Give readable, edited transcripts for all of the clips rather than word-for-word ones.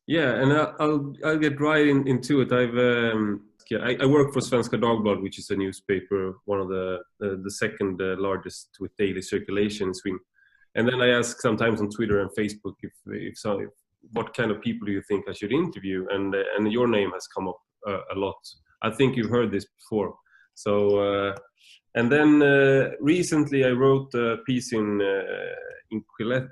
Yeah, and I'll get right into it. I work for Svenska Dagbladet, which is a newspaper, one of the second largest with daily circulation in Sweden. And then I ask sometimes on Twitter and Facebook if what kind of people do you think I should interview, and your name has come up a lot. I think you've heard this before. So and then recently I wrote a piece in Quillette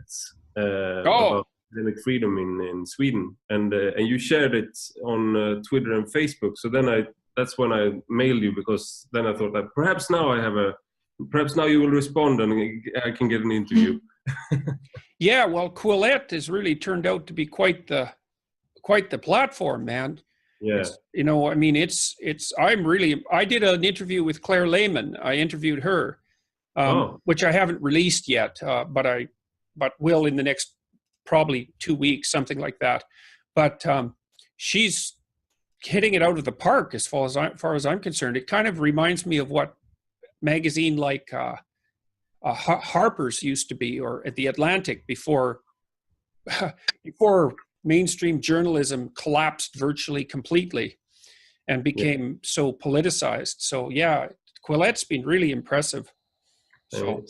Oh, about academic freedom in Sweden, and you shared it on Twitter and Facebook. So then that's when I mailed you, because then I thought that perhaps now you will respond and I can get an interview. yeah. Well, Quillette has really turned out to be quite the platform, man. Yeah. It's, I mean, I did an interview with Claire Lehman. I interviewed her, Oh. which I haven't released yet, but will in the next probably 2 weeks, something like that. But she's hitting it out of the park as far as I'm concerned. It kind of reminds me of what magazine like Harper's used to be, or at the Atlantic before before mainstream journalism collapsed virtually completely and became so politicized. So yeah, Quillette's been really impressive. So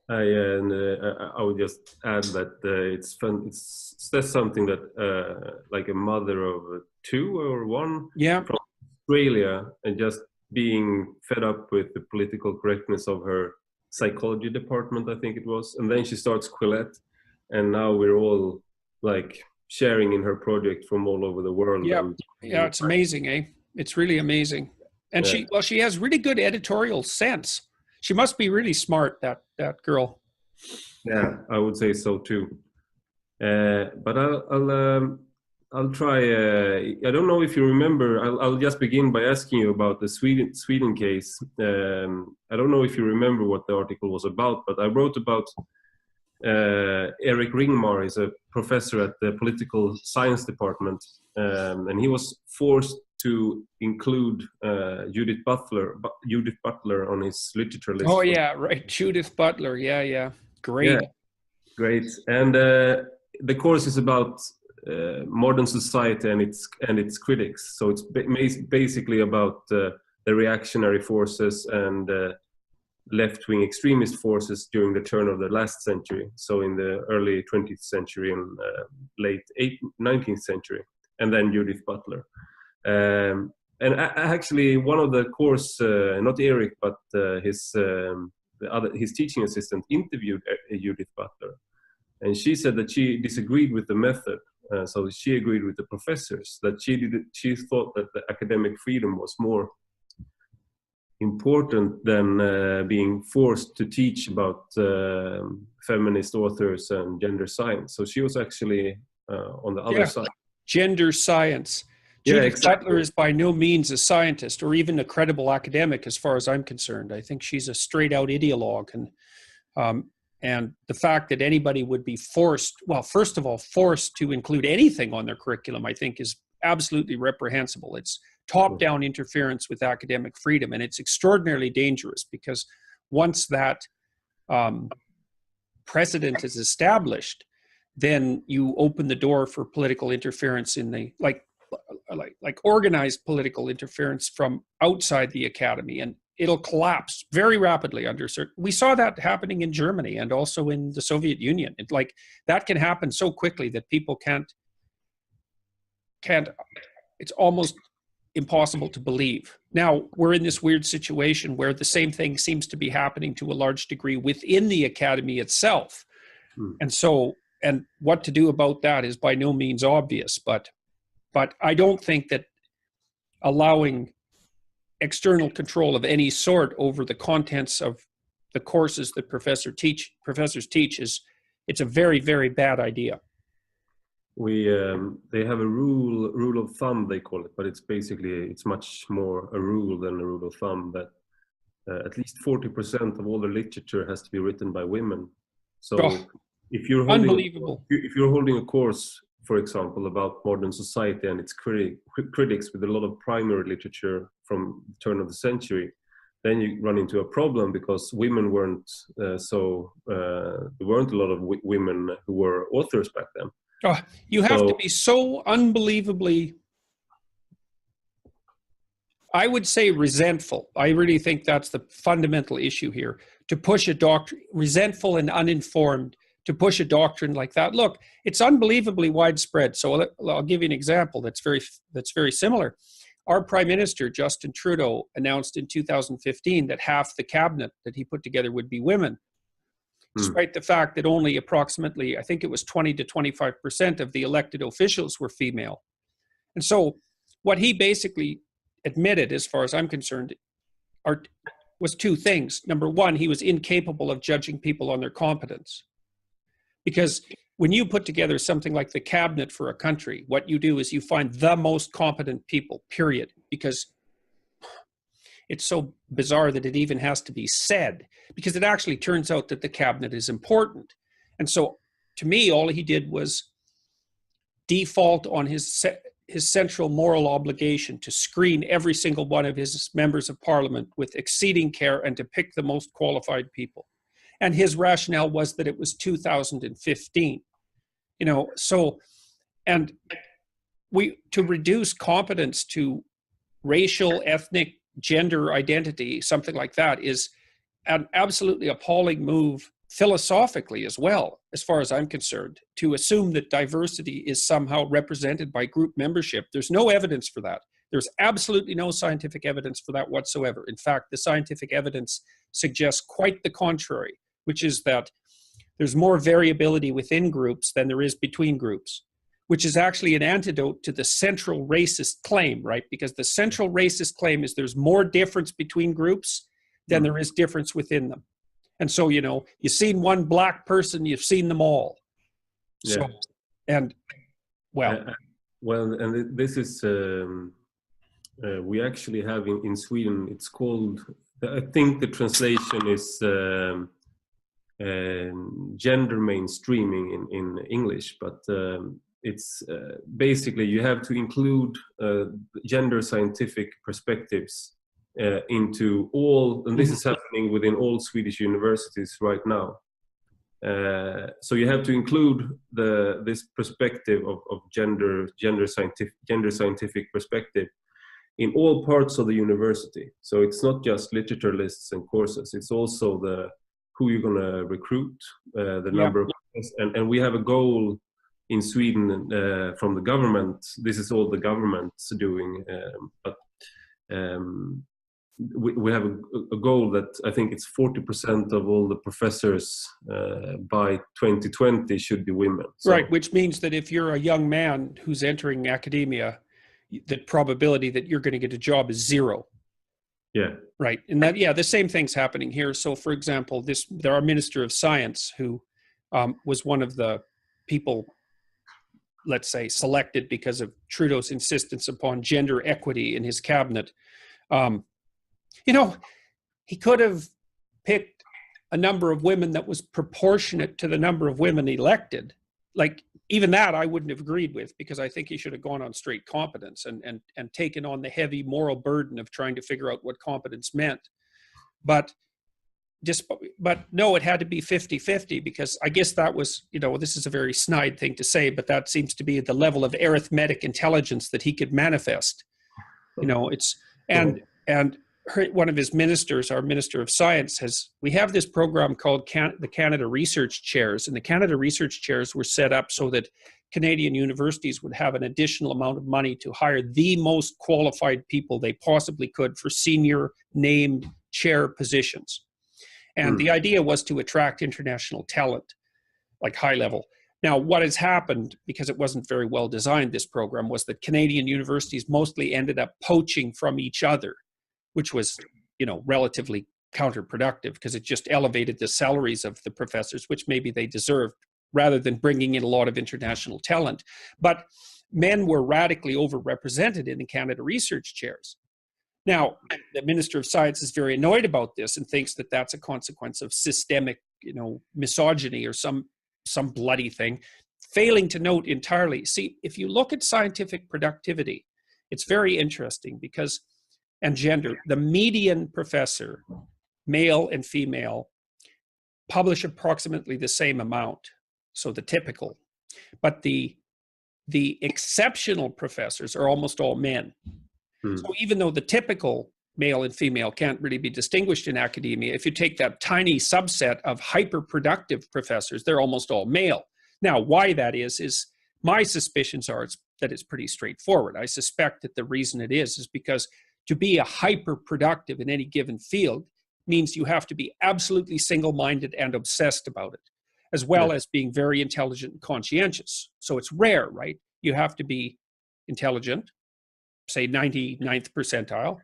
I would just add that it's fun. That's something that like a mother of two or one, yeah, from Australia, and just being fed up with the political correctness of her psychology department, I think it was, and then she starts Quillette, and now we're all like sharing in her project from all over the world. yeah, And yeah. It's amazing, eh? It's really amazing. And yeah. she has really good editorial sense. She must be really smart, that girl. Yeah, I would say so too. But I'll try. I don't know if you remember. I'll just begin by asking you about the Sweden case. I don't know if you remember what the article was about, but I wrote about Eric Ringmar. Is a professor at the political science department, and he was forced to include Judith Butler on his literature list. Oh yeah, right. Judith Butler. Yeah, yeah. Great. Yeah, great. And the course is about modern society and its critics. So it's basically about the reactionary forces and left-wing extremist forces during the turn of the last century. So in the early 20th century and late 19th century, and then Judith Butler. And actually, one of the course, not Eric, but his teaching assistant interviewed Judith Butler, and she said that she disagreed with the method. So she agreed with the professors that she thought that the academic freedom was more important than being forced to teach about feminist authors and gender science. So she was actually on the other side. Gender science. Judith exactly. Butler is by no means a scientist or even a credible academic, as far as I'm concerned. I think she's a straight-out ideologue, and the fact that anybody would be forced to include anything on their curriculum, I think, is absolutely reprehensible. It's top-down interference with academic freedom, and it's extraordinarily dangerous, because once that precedent is established, then you open the door for political interference in the like organized political interference from outside the academy, and it'll collapse very rapidly under certain. We saw that happening in Germany and also in the Soviet Union. That can happen so quickly that people can't. It's almost impossible to believe. Now we're in this weird situation where the same thing seems to be happening to a large degree within the academy itself, and what to do about that is by no means obvious. But I don't think that allowing external control of any sort over the contents of the courses that professors teach it's a very, very bad idea. They have a rule of thumb, they call it, but it's much more a rule than a rule of thumb, that at least 40% of all the literature has to be written by women. So if you're holding a course, for example, about modern society and its critics with a lot of primary literature from the turn of the century, then you run into a problem, because women weren't there weren't a lot of women who were authors back then. Oh, you have to So, be so unbelievably, I would say, resentful. I really think that's the fundamental issue here. To push a doctrine, resentful and uninformed, to push a doctrine like that. Look, it's unbelievably widespread. So I'll give you an example that's very similar. Our Prime Minister, Justin Trudeau, announced in 2015 that half the cabinet that he put together would be women, despite the fact that only approximately, I think it was 20 to 25% of the elected officials were female. And so what he basically admitted, as far as I'm concerned, was two things. Number one, he was incapable of judging people on their competence. Because when you put together something like the cabinet for a country, what you do is you find the most competent people, period. Because it's so bizarre that it even has to be said, because it actually turns out that the cabinet is important. And so to me, all he did was default on his central moral obligation to screen every single one of his members of parliament with exceeding care and to pick the most qualified people. And his rationale was that it was 2015. So, and to reduce competence to racial, ethnic, gender identity, something like that, is an absolutely appalling move philosophically as well, as far as I'm concerned. To assume that diversity is somehow represented by group membership, there's no evidence for that. There's absolutely no scientific evidence for that whatsoever. In fact, the scientific evidence suggests quite the contrary, which is that there's more variability within groups than there is between groups, which is actually an antidote to the central racist claim, right? Because the central racist claim is there's more difference between groups than there is difference within them. And so, you've seen one black person, you've seen them all. So, and and this is, we actually have in Sweden, it's called, I think the translation is gender mainstreaming in English, but it's basically you have to include gender scientific perspectives into all, and this is happening within all Swedish universities right now. So you have to include this perspective of gender scientific perspective in all parts of the university. So it's not just literature lists and courses; it's also who you're going to recruit, the number of, and we have a goal in Sweden from the government. This is all the government's doing, but we have a goal that I think it's 40% of all the professors by 2020 should be women. So, right, which means that if you're a young man who's entering academia, the probability that you're going to get a job is zero. Yeah. Right. And that, the same thing's happening here. So, for example, our Minister of Science, who was one of the people, let's say, selected because of Trudeau's insistence upon gender equity in his cabinet, he could have picked a number of women that was proportionate to the number of women elected. Like, even that I wouldn't have agreed with, because I think he should have gone on straight competence and taken on the heavy moral burden of trying to figure out what competence meant. But no, it had to be 50-50, because I guess that was, this is a very snide thing to say, but that seems to be the level of arithmetic intelligence that he could manifest. And one of his ministers, our Minister of Science, we have this program called the Canada Research Chairs, and the Canada Research Chairs were set up so that Canadian universities would have an additional amount of money to hire the most qualified people they possibly could for senior named chair positions. And the idea was to attract international talent, like high level. Now, what has happened, because it wasn't very well designed, this program, was that Canadian universities mostly ended up poaching from each other, which was, relatively counterproductive, because it just elevated the salaries of the professors, which maybe they deserved, rather than bringing in a lot of international talent. But men were radically overrepresented in the Canada Research Chairs. Now, the Minister of Science is very annoyed about this and thinks that that's a consequence of systemic, misogyny or some bloody thing, failing to note entirely. See, if you look at scientific productivity, it's very interesting because, and gender, the median professor, male and female, publish approximately the same amount. So the typical But the exceptional professors are almost all men. So even though the typical male and female can't really be distinguished in academia, if you take that tiny subset of hyper-productive professors, they're almost all male. Now, why that is my suspicions are that it's pretty straightforward. I suspect that the reason it is because to be a hyper-productive in any given field means you have to be absolutely single-minded and obsessed about it, as well as being very intelligent and conscientious. So it's rare, right? You have to be intelligent, say 99th percentile,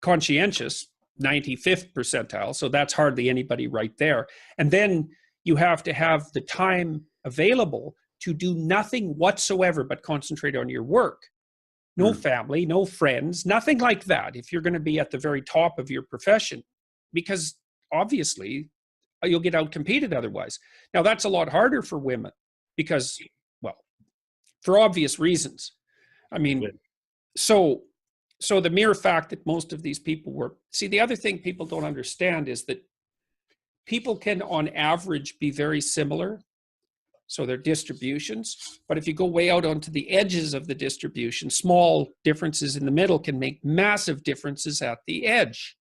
conscientious, 95th percentile. So that's hardly anybody right there. And then you have to have the time available to do nothing whatsoever but concentrate on your work. No family, no friends, nothing like that if you're going to be at the very top of your profession, because obviously you'll get outcompeted otherwise. Now, that's a lot harder for women because, well, for obvious reasons. I mean, so the mere fact that most of these people were, see, the other thing people don't understand is that people can on average be very similar. So they're distributions, but if you go way out onto the edges of the distribution, small differences in the middle can make massive differences at the edge.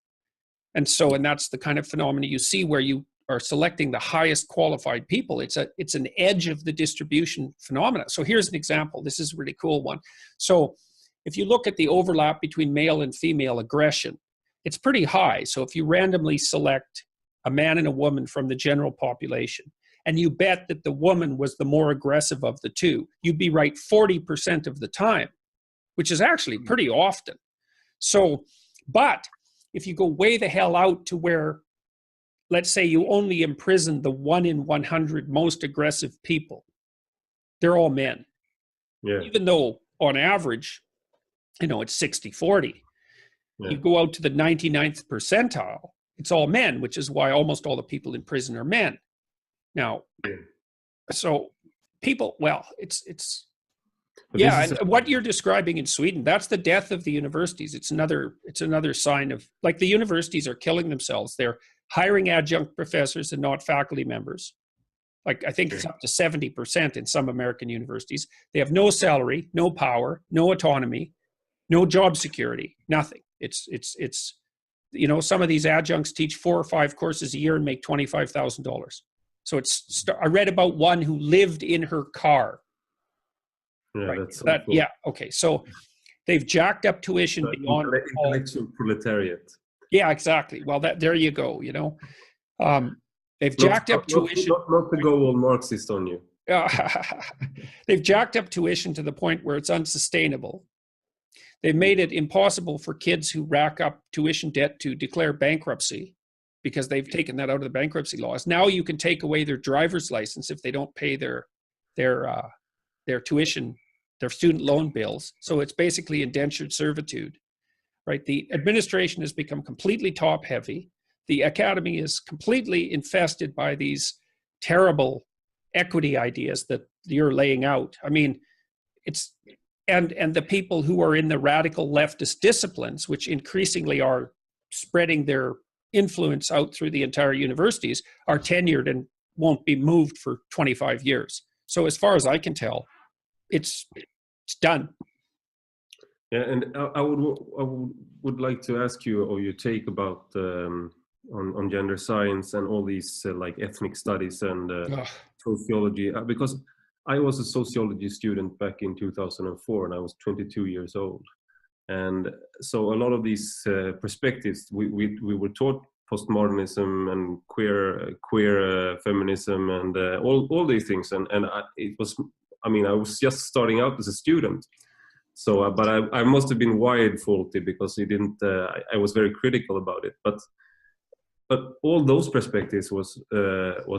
And that's the kind of phenomena you see where you are selecting the highest qualified people. It's an edge of the distribution phenomena. So here's an example. This is a really cool one. So if you look at the overlap between male and female aggression, it's pretty high. So if you randomly select a man and a woman from the general population, and you bet that the woman was the more aggressive of the two, you'd be right 40% of the time, which is actually pretty often. So, but if you go way the hell out to where, let's say you only imprison the 1 in 100 most aggressive people, they're all men. Yeah. Even though on average, it's 60-40. Yeah. You go out to the 99th percentile, it's all men, which is why almost all the people in prison are men. Now, so people, well, it's yeah, and what you're describing in Sweden, that's the death of the universities. It's another sign of, like, the universities are killing themselves. They're hiring adjunct professors and not faculty members. Like, I think it's up to 70% in some American universities. They have no salary, no power, no autonomy, no job security, nothing. It's some of these adjuncts teach 4 or 5 courses a year and make $25,000. So I read about one who lived in her car. Yeah, right. That's yeah. Okay. So they've jacked up tuition beyond intellectual proletariat. Yeah, exactly. Well, there you go. They've jacked up tuition. Not to go all Marxist on you. They've jacked up tuition to the point where it's unsustainable. They've made it impossible for kids who rack up tuition debt to declare bankruptcy, because they've taken that out of the bankruptcy laws. Now you can take away their driver's license if they don't pay their tuition, their student loan bills. So it's basically indentured servitude, right? The administration has become completely top heavy. The academy is completely infested by these terrible equity ideas that you're laying out. I mean, and the people who are in the radical leftist disciplines, which increasingly are spreading their influence out through the entire universities, are tenured and won't be moved for 25 years. So as far as I can tell, it's done. Yeah, and I would like to ask you, or your take about on gender science and all these like ethnic studies and sociology, because I was a sociology student back in 2004 and I was 22 years old. And so a lot of these perspectives, we were taught postmodernism and queer feminism and all these things. And I was just starting out as a student. So, but I must have been wired faulty because I was very critical about it. But all those perspectives was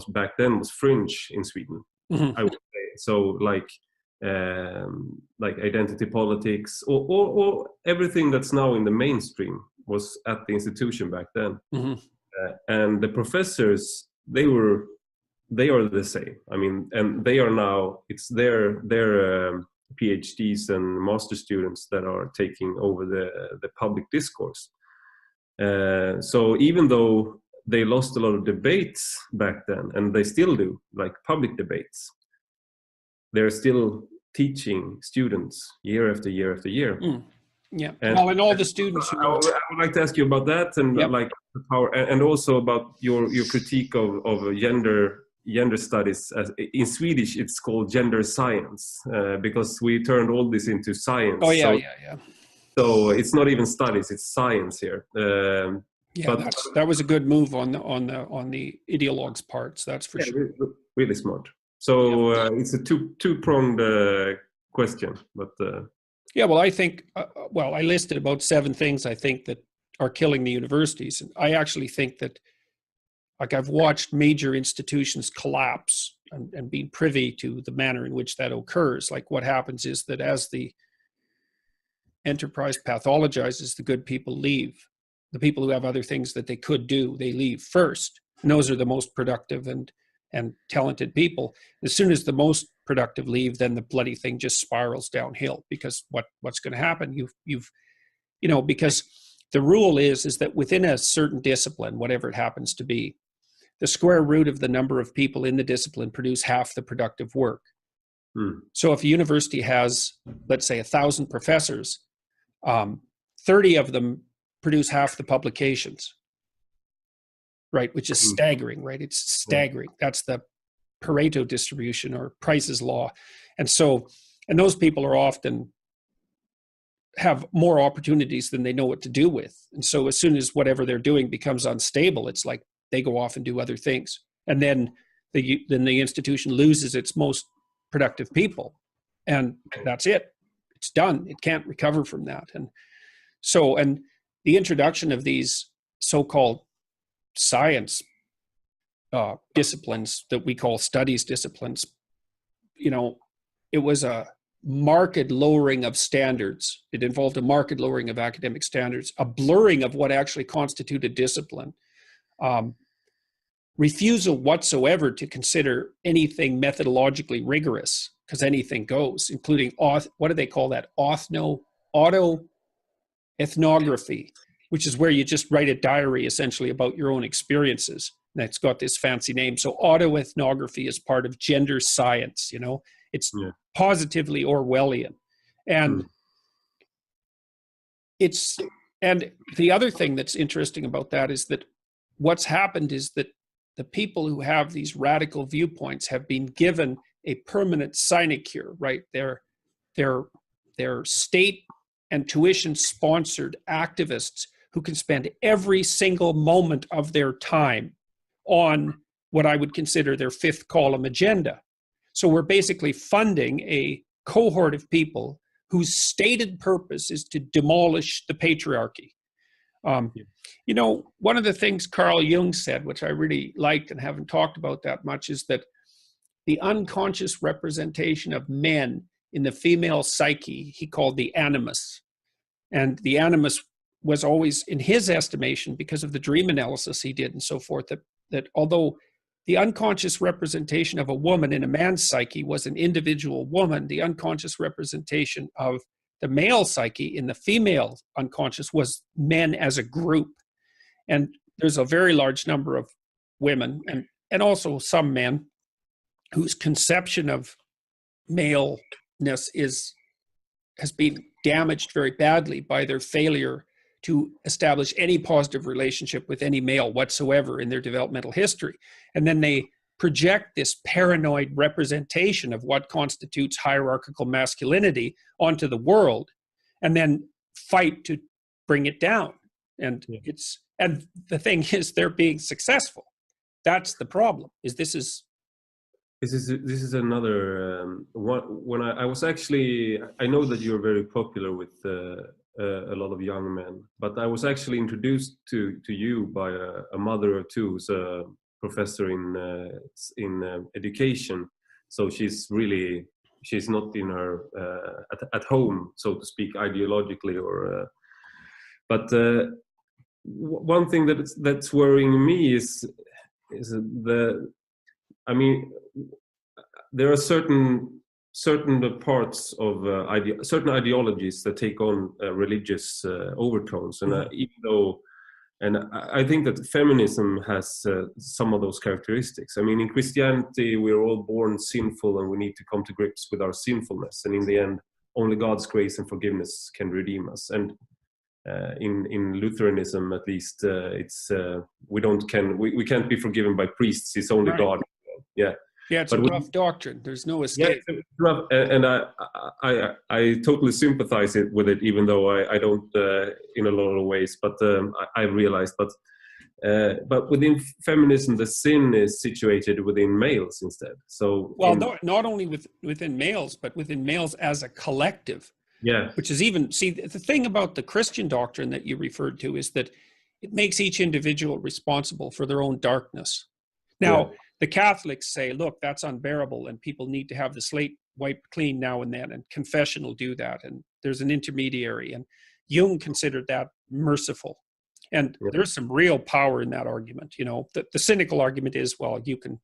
back then was fringe in Sweden, mm-hmm. I would say. So like identity politics or everything that's now in the mainstream was at the institution back then. Mm-hmm. And the professors, they are the same. I mean, and they are now, it's their PhDs and master students that are taking over the public discourse. So even though they lost a lot of debates back then, and they still do, like public debates, they're still teaching students year after year after year. Yeah. And Well, and all the students who I would like to ask you about that, and like the power, and also about your critique of gender studies. In Swedish, it's called gender science, because we turned all this into science. Oh yeah, so, So it's not even studies; it's science here. Yeah, but that was a good move on the ideologues' parts. That's for sure. Really smart. So it's a two-pronged question, but. Yeah, well, I think, I listed about 7 things I think that are killing the universities. And I actually think that, like, I've watched major institutions collapse and been privy to the manner in which that occurs. Like, what happens is that as the enterprise pathologizes, the good people leave. The people who have other things that they could do, they leave first. And those are the most productive and talented people. As soon as the most productive leave, then the bloody thing just spirals downhill, because what's going to happen? Because the rule is that within a certain discipline, whatever it happens to be, the square root of the number of people in the discipline produce half the productive work. So if a university has, let's say, 1,000 professors, 30 of them produce half the publications. Right, which is staggering, right? It's staggering. That's the Pareto distribution, or Price's law. And those people are often have more opportunities than they know what to do with. And so as soon as whatever they're doing becomes unstable, it's like they go off and do other things. And then the institution loses its most productive people. And that's it. It's done. It can't recover from that. And the introduction of these so-called science disciplines that we call studies disciplines, it was a marked lowering of standards. It involved a marked lowering of academic standards, a blurring of what actually constituted discipline, refusal whatsoever to consider anything methodologically rigorous, because anything goes, including what do they call that? Autoethnography, which is where you just write a diary essentially about your own experiences. And it's got this fancy name. So autoethnography is part of gender science, it's positively Orwellian. And and the other thing that's interesting about that is that what's happened is that the people who have these radical viewpoints have been given a permanent sinecure, right? They're state and tuition sponsored activists who can spend every single moment of their time on what I would consider their 5th column agenda. So we're basically funding a cohort of people whose stated purpose is to demolish the patriarchy. One of the things Carl Jung said, which I really liked and haven't talked about that much, is that the unconscious representation of men in the female psyche, he called the animus. And the animus was always, in his estimation, because of the dream analysis he did and so forth, that although the unconscious representation of a woman in a man's psyche was an individual woman, the unconscious representation of the male psyche in the female unconscious was men as a group. And there's a very large number of women and also some men whose conception of maleness has been damaged very badly by their failure to establish any positive relationship with any male whatsoever in their developmental history. And then they project this paranoid representation of what constitutes hierarchical masculinity onto the world, and then fight to bring it down. And and the thing is, they're being successful. That's the problem. This is another one. When I was actually, I know that you're very popular with a lot of young men, but I was actually introduced to you by a mother or two who's a professor in education. So she's not in her at home, so to speak, ideologically, or but one thing that's worrying me is there are certain parts of certain ideologies that take on religious overtones, and even though And I think that feminism has some of those characteristics. I mean, in Christianity, we're all born sinful and we need to come to grips with our sinfulness. And in the end, only God's grace and forgiveness can redeem us. And in Lutheranism, at least, we can't be forgiven by priests. It's only God. Yeah. Yeah, it's a rough doctrine. There's no escape. Yeah, it's rough, and I totally sympathize with it, even though I don't in a lot of ways. But I realized, but within feminism, the sin is situated within males instead. So not only within males, but within males as a collective. Yeah. Which is even, see, the thing about the Christian doctrine that you referred to is that it makes each individual responsible for their own darkness. Now, the Catholics say, look, that's unbearable and people need to have the slate wiped clean now and then, and confession will do that. And there's an intermediary. And Jung considered that merciful. And there's some real power in that argument. You know, the cynical argument is, well, you can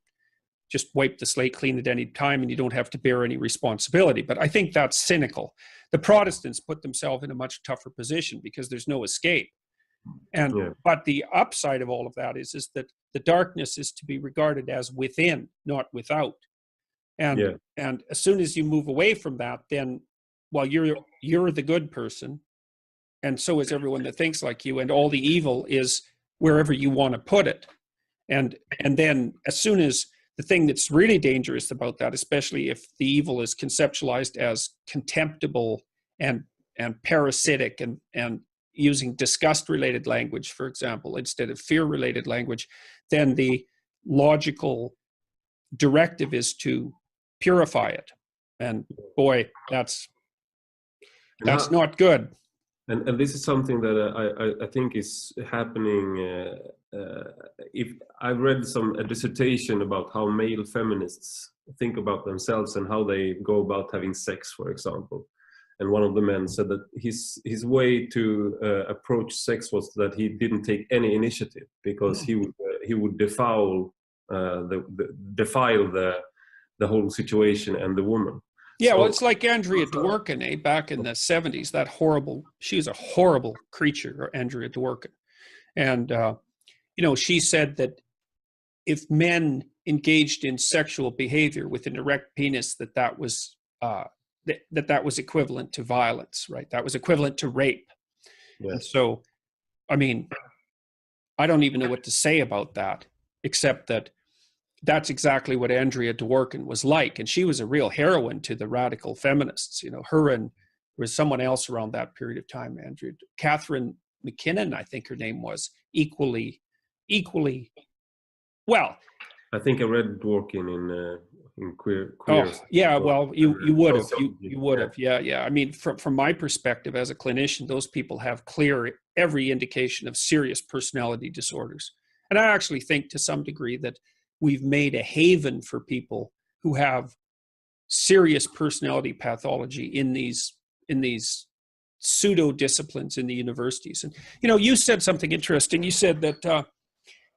just wipe the slate clean at any time and you don't have to bear any responsibility. But I think that's cynical. The Protestants put themselves in a much tougher position because there's no escape. And but the upside of all of that is that the darkness is to be regarded as within, not without. And as soon as you move away from that, then you're the good person, and so is everyone that thinks like you, and all the evil is wherever you want to put it. And then as soon as the thing that's really dangerous about that, especially if the evil is conceptualized as contemptible and parasitic and using disgust-related language, for example, instead of fear-related language, then the logical directive is to purify it. And boy, that's not good. And this is something that I think is happening. If I've read a dissertation about how male feminists think about themselves and how they go about having sex, for example. And one of the men said that his way to approach sex was that he didn't take any initiative, because he would defile the whole situation and the woman. Yeah, well, it's like Andrea Dworkin, back in the 70s. She was a horrible creature, Andrea Dworkin. And, she said that if men engaged in sexual behavior with an erect penis, that was equivalent to violence, right? That was equivalent to rape. Yes. And so, I mean, I don't even know what to say about that, except that that's exactly what Andrea Dworkin was like. And she was a real heroine to the radical feminists. You know, her and there was someone else around that period of time, Catherine McKinnon, I think her name was, equally well. I think I read Dworkin in queer. Oh, yeah, well, you would have. You would have. Yeah. I mean, from my perspective as a clinician, those people have every indication of serious personality disorders. And I actually think to some degree that we've made a haven for people who have serious personality pathology in these pseudo disciplines in the universities. And you said something interesting. You said that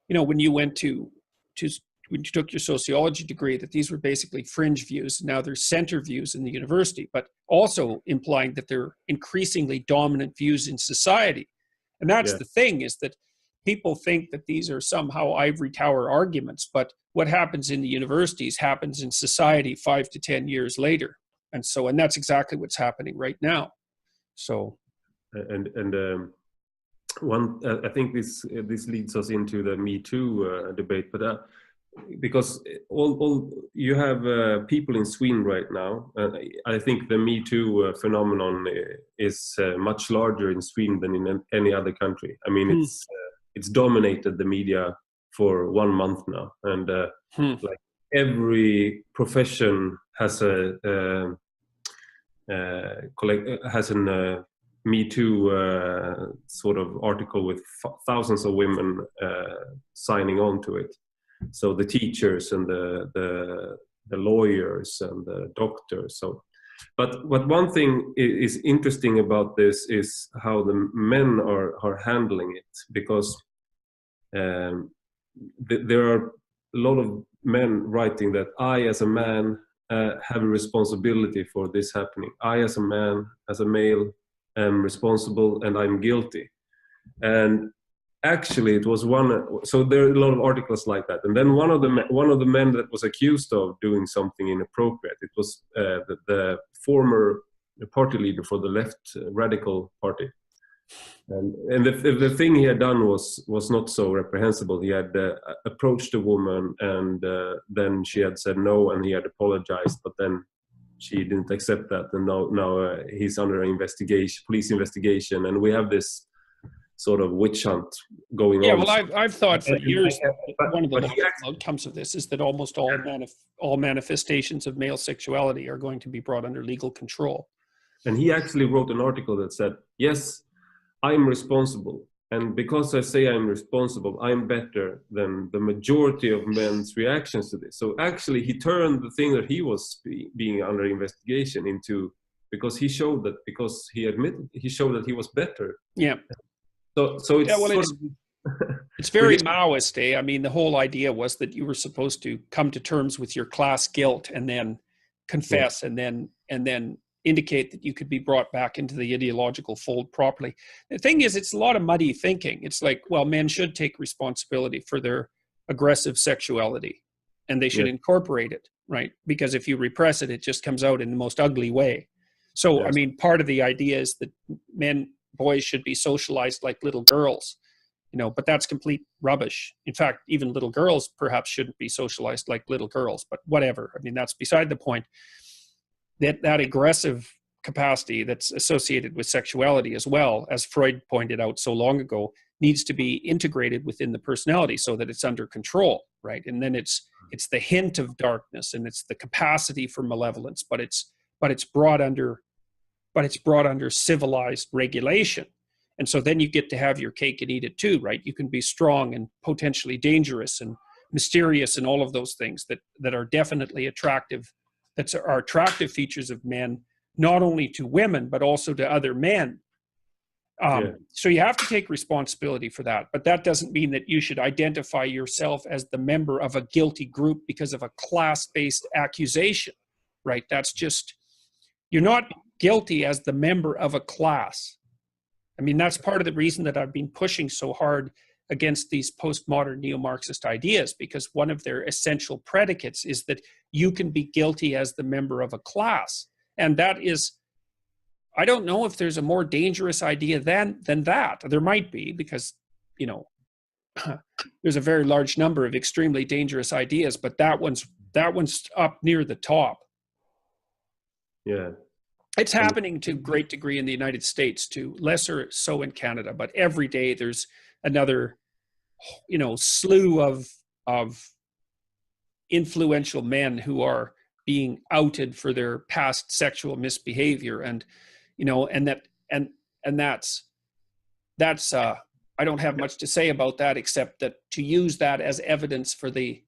when you went when you took your sociology degree, that these were basically fringe views. Now they're center views in the university, but also implying that they're increasingly dominant views in society. And that's the thing, is that people think that these are somehow ivory tower arguments, but what happens in the universities happens in society 5 to 10 years later. And that's exactly what's happening right now. So, I think this leads us into the Me Too debate, but because all you have people in Sweden right now, I think the Me Too phenomenon is much larger in Sweden than in any other country. I mean, it's dominated the media for 1 month now, and like every profession has a Me Too sort of article with thousands of women signing on to it. So the teachers and the lawyers and the doctors. So, but one thing is interesting about this is how the men are handling it, because there are a lot of men writing that I, as a man, have a responsibility for this happening. I, as a man, as a male, am responsible and I'm guilty. And actually it was one. So there are a lot of articles like that, and then one of the men that was accused of doing something inappropriate, it was the former party leader for the left radical party. And the thing he had done was not so reprehensible. He had approached a woman, and then she had said no, and he had apologized, but then she didn't accept that, and now he's under investigation, police investigation, and we have this sort of witch hunt going on. Yeah, well, I've thought for years one of the outcomes of this is that almost all manifestations of male sexuality are going to be brought under legal control. And he actually wrote an article that said, yes, I'm responsible. And because I say I'm responsible, I'm better than the majority of men's reactions to this. So actually, he turned the thing that he was being under investigation into, because he showed that, because he admitted, he showed that he was better. Yeah. So it's, yeah, well, it's very Maoist, eh? I mean, the whole idea was that you were supposed to come to terms with your class guilt and then confess, and then indicate that you could be brought back into the ideological fold properly. The thing is, it's a lot of muddy thinking. It's like, well, men should take responsibility for their aggressive sexuality, and they should incorporate it, right? Because if you repress it, it just comes out in the most ugly way. So, I mean, part of the idea is that boys should be socialized like little girls, but that's complete rubbish. In fact, even little girls perhaps shouldn't be socialized like little girls, but whatever. I mean, that's beside the point. That aggressive capacity that's associated with sexuality as well, as Freud pointed out so long ago, needs to be integrated within the personality so that it's under control, right? And then it's the hint of darkness, and it's the capacity for malevolence, but it's brought under civilized regulation. And so then you get to have your cake and eat it too, right? You can be strong and potentially dangerous and mysterious and all of those things that are definitely attractive. That are attractive features of men, not only to women, but also to other men. So you have to take responsibility for that. But that doesn't mean that you should identify yourself as the member of a guilty group because of a class-based accusation, right? That's just, you're not guilty as the member of a class. I mean, that's part of the reason that I've been pushing so hard against these postmodern neo-Marxist ideas, because one of their essential predicates is that you can be guilty as the member of a class. And that is, I don't know if there's a more dangerous idea than that. There might be, because, there's a very large number of extremely dangerous ideas, but that one's up near the top. Yeah. It's happening to a great degree in the United States, to lesser so in Canada, but every day there's another, slew of influential men who are being outed for their past sexual misbehavior, and that's I don't have much to say about that, except that to use that as evidence for the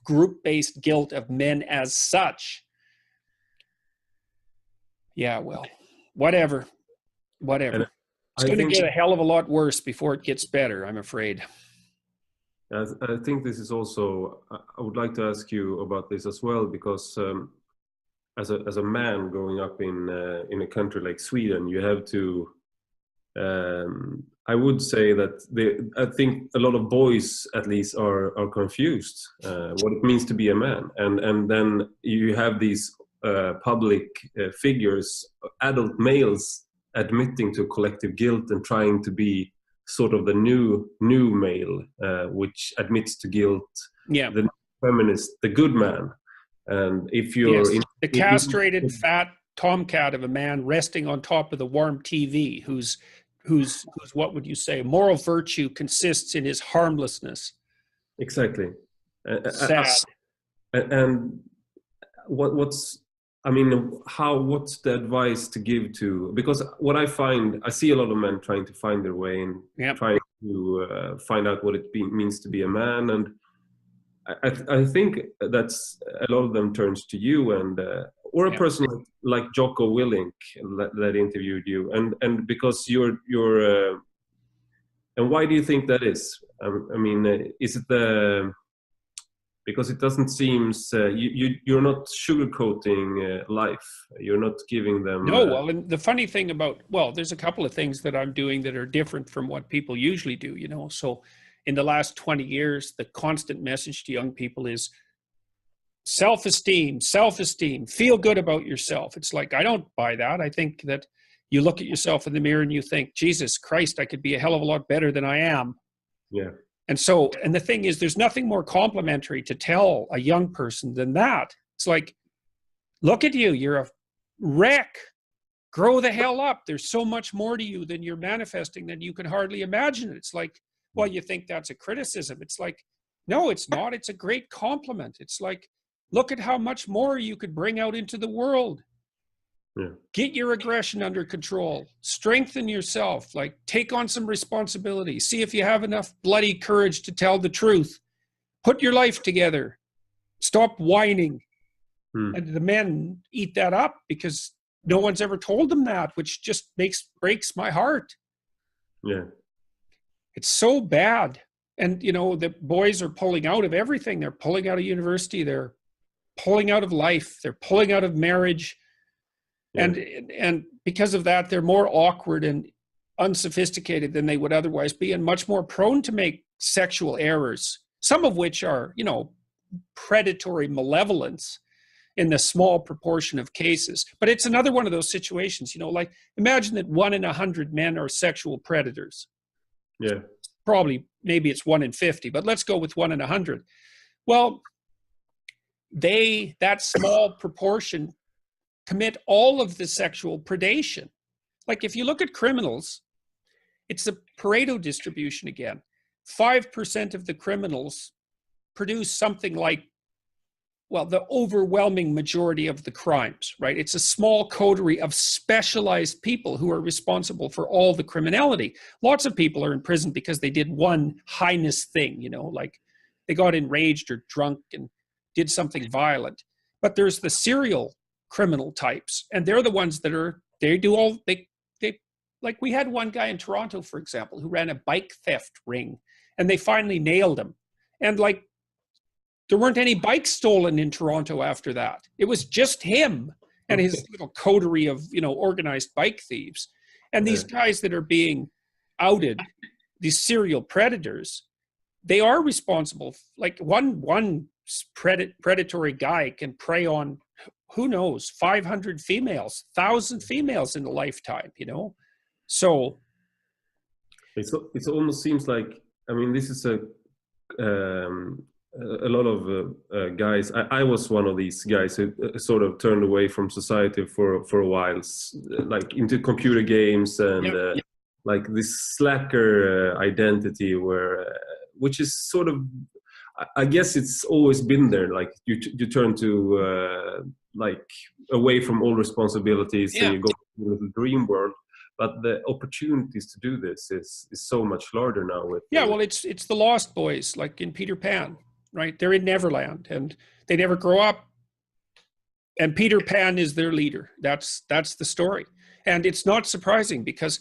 group-based guilt of men as such. Yeah, well, whatever. It's going to get a hell of a lot worse before it gets better, I'm afraid. I think this is also, I would like to ask you about this as well, because as a man growing up in a country like Sweden, you have to, I would say that I think a lot of boys at least are confused what it means to be a man. And then you have these public figures, adult males, admitting to collective guilt and trying to be sort of the new male, which admits to guilt, the feminist, the good man. And if you're the castrated fat tomcat of a man resting on top of the warm TV, whose what would you say, moral virtue consists in his harmlessness. Exactly. Sad. And what's the advice to give to, because what I see a lot of men trying to find their way and trying to find out what it means to be a man. And I think that's a lot of them turns to you and, or a person like Jocko Willink that interviewed you. And because you're and why do you think that is? I mean, is it because it doesn't seem you're not sugarcoating life. You're not giving them. No, well, and the funny thing about, well, there's a couple of things that I'm doing that are different from what people usually do, you know. So in the last 20 years, the constant message to young people is self-esteem, self-esteem, feel good about yourself. It's like, I don't buy that. I think that you look at yourself in the mirror and you think, Jesus Christ, I could be a hell of a lot better than I am. Yeah. And so, and the thing is, there's nothing more complimentary to tell a young person than that. It's like, look at you, you're a wreck. Grow the hell up. There's so much more to you than you're manifesting than you can hardly imagine. It's like, well, you think that's a criticism. It's like, no, it's not. It's a great compliment. It's like, look at how much more you could bring out into the world. Yeah. Get your aggression under control. Strengthen yourself. Like, take on some responsibility. See if you have enough bloody courage to tell the truth. Put your life together. Stop whining. And the men eat that up because no one's ever told them that, which just breaks my heart. Yeah. It's so bad. And, you know, the boys are pulling out of everything. They're pulling out of university. They're pulling out of life. They're pulling out of marriage. Yeah. And because of that, they're more awkward and unsophisticated than they would otherwise be, and much more prone to make sexual errors, some of which are, you know, predatory malevolence in the small proportion of cases. But it's another one of those situations, you know, like imagine that 1 in 100 men are sexual predators. Yeah. Probably, maybe it's 1 in 50, but let's go with 1 in 100. Well, that small proportion commit all of the sexual predation. Like if you look at criminals, it's a Pareto distribution again. 5% of the criminals produce something like, well, the overwhelming majority of the crimes, right? It's a small coterie of specialized people who are responsible for all the criminality. Lots of people are in prison because they did one heinous thing, you know, like they got enraged or drunk and did something violent. But there's the serial criminal types, and they're the ones that like we had one guy in Toronto, for example, who ran a bike theft ring, and they finally nailed him. And like, there weren't any bikes stolen in Toronto after that. It was just him and his little coterie of, you know, organized bike thieves. And these guys that are being outed, these serial predators, they are responsible. Like one predatory guy can prey on, who knows, 500 females, 1,000 females in a lifetime, you know? So it almost seems like, I mean, this is a lot of guys. I was one of these guys who sort of turned away from society for a while, like into computer games and like this slacker identity, which is sort of, I guess it's always been there. Like you turn to like away from all responsibilities and you go to the dream world. But the opportunities to do this is so much larger now. Well, it's the Lost Boys, like in Peter Pan, right? They're in Neverland and they never grow up. And Peter Pan is their leader. That's the story. And it's not surprising because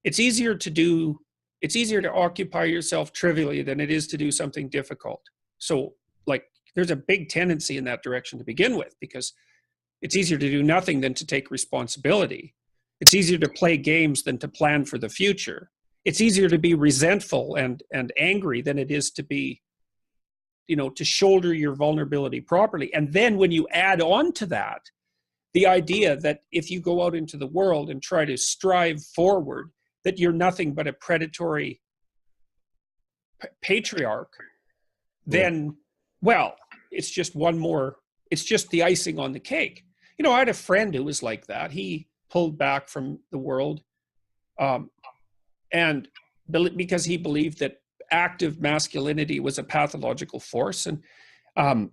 it's easier to occupy yourself trivially than it is to do something difficult. So like there's a big tendency in that direction to begin with, because it's easier to do nothing than to take responsibility. It's easier to play games than to plan for the future. It's easier to be resentful and angry than it is to be, you know, to shoulder your vulnerability properly. And then when you add on to that, the idea that if you go out into the world and try to strive forward, that you're nothing but a predatory patriarch, then, well, it's just it's just the icing on the cake. You know, I had a friend who was like that. He pulled back from the world and because he believed that active masculinity was a pathological force, and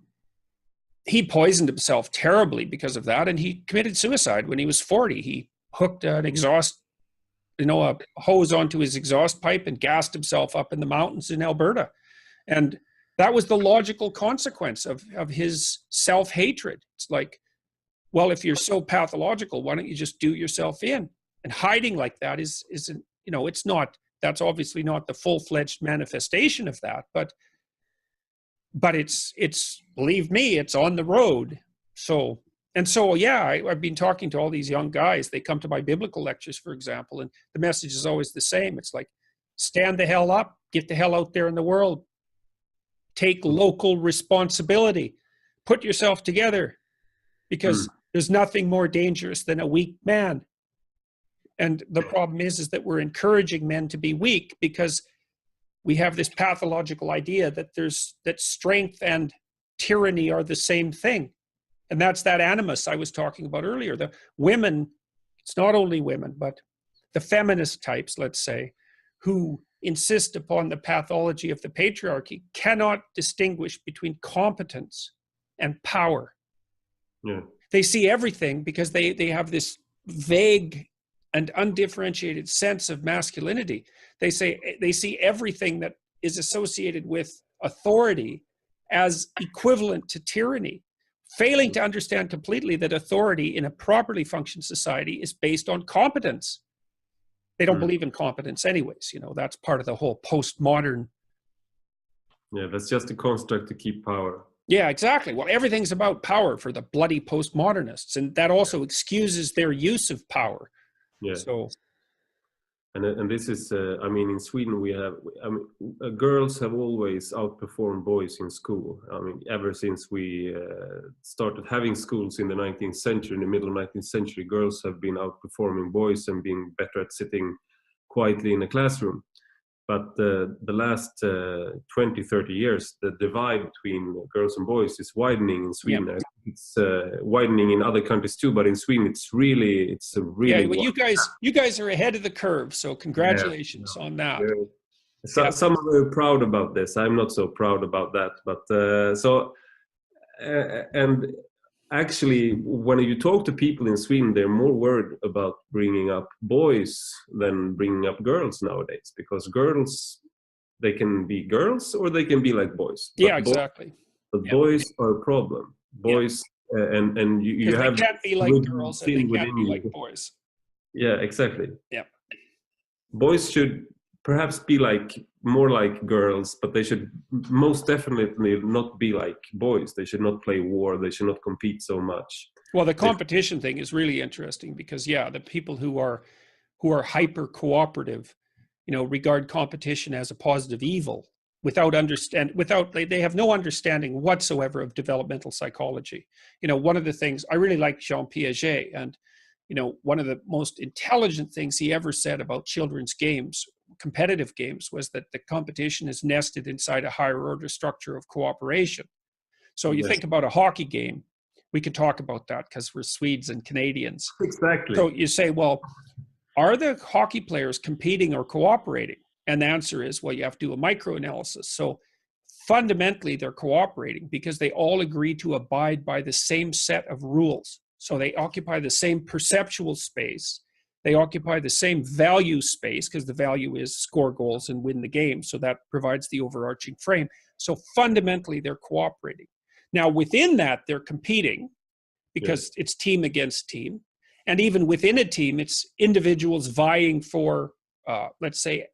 he poisoned himself terribly because of that, and he committed suicide when he was 40. He hooked an a hose onto his exhaust pipe and gassed himself up in the mountains in Alberta. And that was the logical consequence of his self-hatred. It's like, well, if you're so pathological, why don't you just do yourself in? And hiding like that isn't, you know, it's not, that's obviously not the full-fledged manifestation of that, but but it's believe me, it's on the road. So yeah, I've been talking to all these young guys. They come to my biblical lectures, for example, and the message is always the same. It's like, stand the hell up, get the hell out there in the world, take local responsibility, put yourself together, because there's nothing more dangerous than a weak man. And the problem is that we're encouraging men to be weak because we have this pathological idea that strength and tyranny are the same thing. And that's that animus I was talking about earlier. The women, it's not only women, but the feminist types, let's say, who insist upon the pathology of the patriarchy, cannot distinguish between competence and power. Yeah. They see everything because they have this vague and undifferentiated sense of masculinity. They see everything that is associated with authority as equivalent to tyranny, failing to understand completely that authority in a properly functioning society is based on competence. They don't believe in competence anyways. That's part of the whole postmodern. Yeah, that's just a construct to keep power. Yeah, exactly. Well, everything's about power for the bloody postmodernists, and that also excuses their use of power. Yeah. So, and this is, in Sweden we have, girls have always outperformed boys in school. Ever since we started having schools in the 19th century, in the middle of 19th century, girls have been outperforming boys and being better at sitting quietly in a classroom. But the last 20, 30 years, the divide between girls and boys is widening in Sweden. Yeah. It's widening in other countries too, but in Sweden, it's a really. Yeah, well, you guys are ahead of the curve, so congratulations on that. Yeah. Some are very proud about this. I'm not so proud about that, but and actually, when you talk to people in Sweden, they're more worried about bringing up boys than bringing up girls nowadays, because girls, they can be girls or they can be like boys. Yeah, exactly. Boys are a problem. Boys, and you have. They can't be like girls and they can't be like boys. Yeah, exactly. Yeah. Boys should perhaps be more like girls, but they should most definitely not be like boys. They should not play war. They should not compete so much. Well, the competition thing is really interesting because, the people who are hyper cooperative, regard competition as a positive evil they have no understanding whatsoever of developmental psychology. One of the things I really like Jean Piaget, and one of the most intelligent things he ever said about children's games, competitive games, was that the competition is nested inside a higher order structure of cooperation. So you think about a hockey game, we could talk about that because we're Swedes and Canadians. Exactly. So you say, well, are the hockey players competing or cooperating? And the answer is, well, you have to do a microanalysis. So fundamentally, they're cooperating because they all agree to abide by the same set of rules. So they occupy the same perceptual space. They occupy the same value space because the value is score goals and win the game. So that provides the overarching frame. So fundamentally, they're cooperating. Now, within that, they're competing because it's team against team. And even within a team, it's individuals vying for, let's say,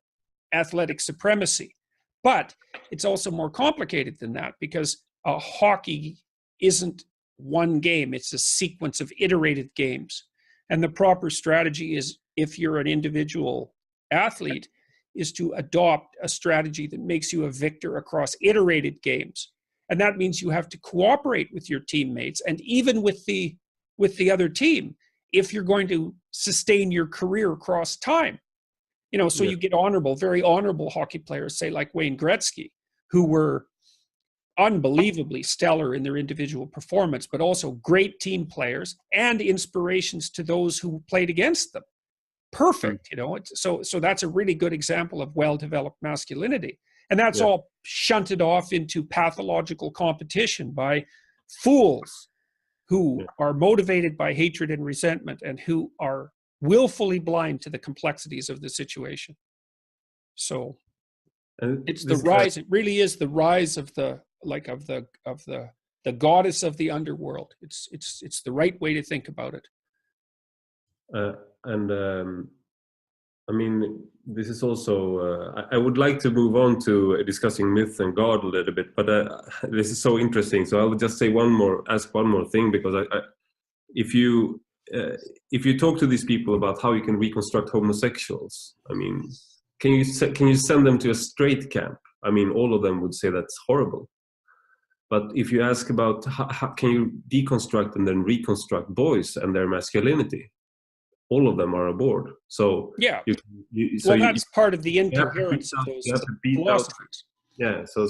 athletic supremacy. But it's also more complicated than that because hockey isn't one game. It's a sequence of iterated games. And the proper strategy is, if you're an individual athlete, is to adopt a strategy that makes you a victor across iterated games. And that means you have to cooperate with your teammates and even with the other team if you're going to sustain your career across time. So you get very honorable hockey players, say like Wayne Gretzky, who were unbelievably stellar in their individual performance, but also great team players and inspirations to those who played against them. Perfect, So that's a really good example of well-developed masculinity. And that's all shunted off into pathological competition by fools who are motivated by hatred and resentment and who are willfully blind to the complexities of the situation. So it's the rise. It really is the rise of the goddess of the underworld. It's the right way to think about it. this is also, I would like to move on to discussing myth and God a little bit, but this is so interesting. So I'll just say ask one more thing, because if you talk to these people about how you can reconstruct homosexuals, I mean, can you send them to a straight camp? I mean, all of them would say that's horrible. But if you ask about how can you deconstruct and then reconstruct boys and their masculinity, all of them are aboard. So yeah, that's part of the incoherence of those philosophers. Yeah, so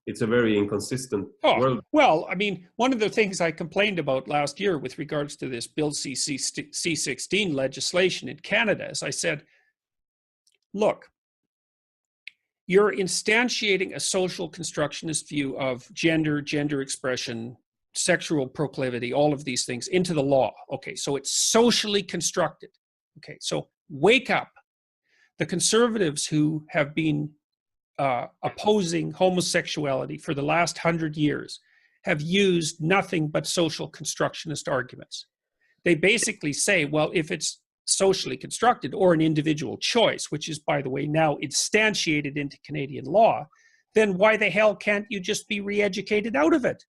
it's a very inconsistent world. Well, I mean, one of the things I complained about last year with regards to this Bill C-16 legislation in Canada is I said, look, you're instantiating a social constructionist view of gender expression, sexual proclivity, all of these things into the law. Okay, so it's socially constructed. Okay, so wake up. The conservatives who have been opposing homosexuality for the last 100 years have used nothing but social constructionist arguments. They basically say, well, if it's socially constructed or an individual choice, which is, by the way, now instantiated into Canadian law, then why the hell can't you just be re-educated out of it?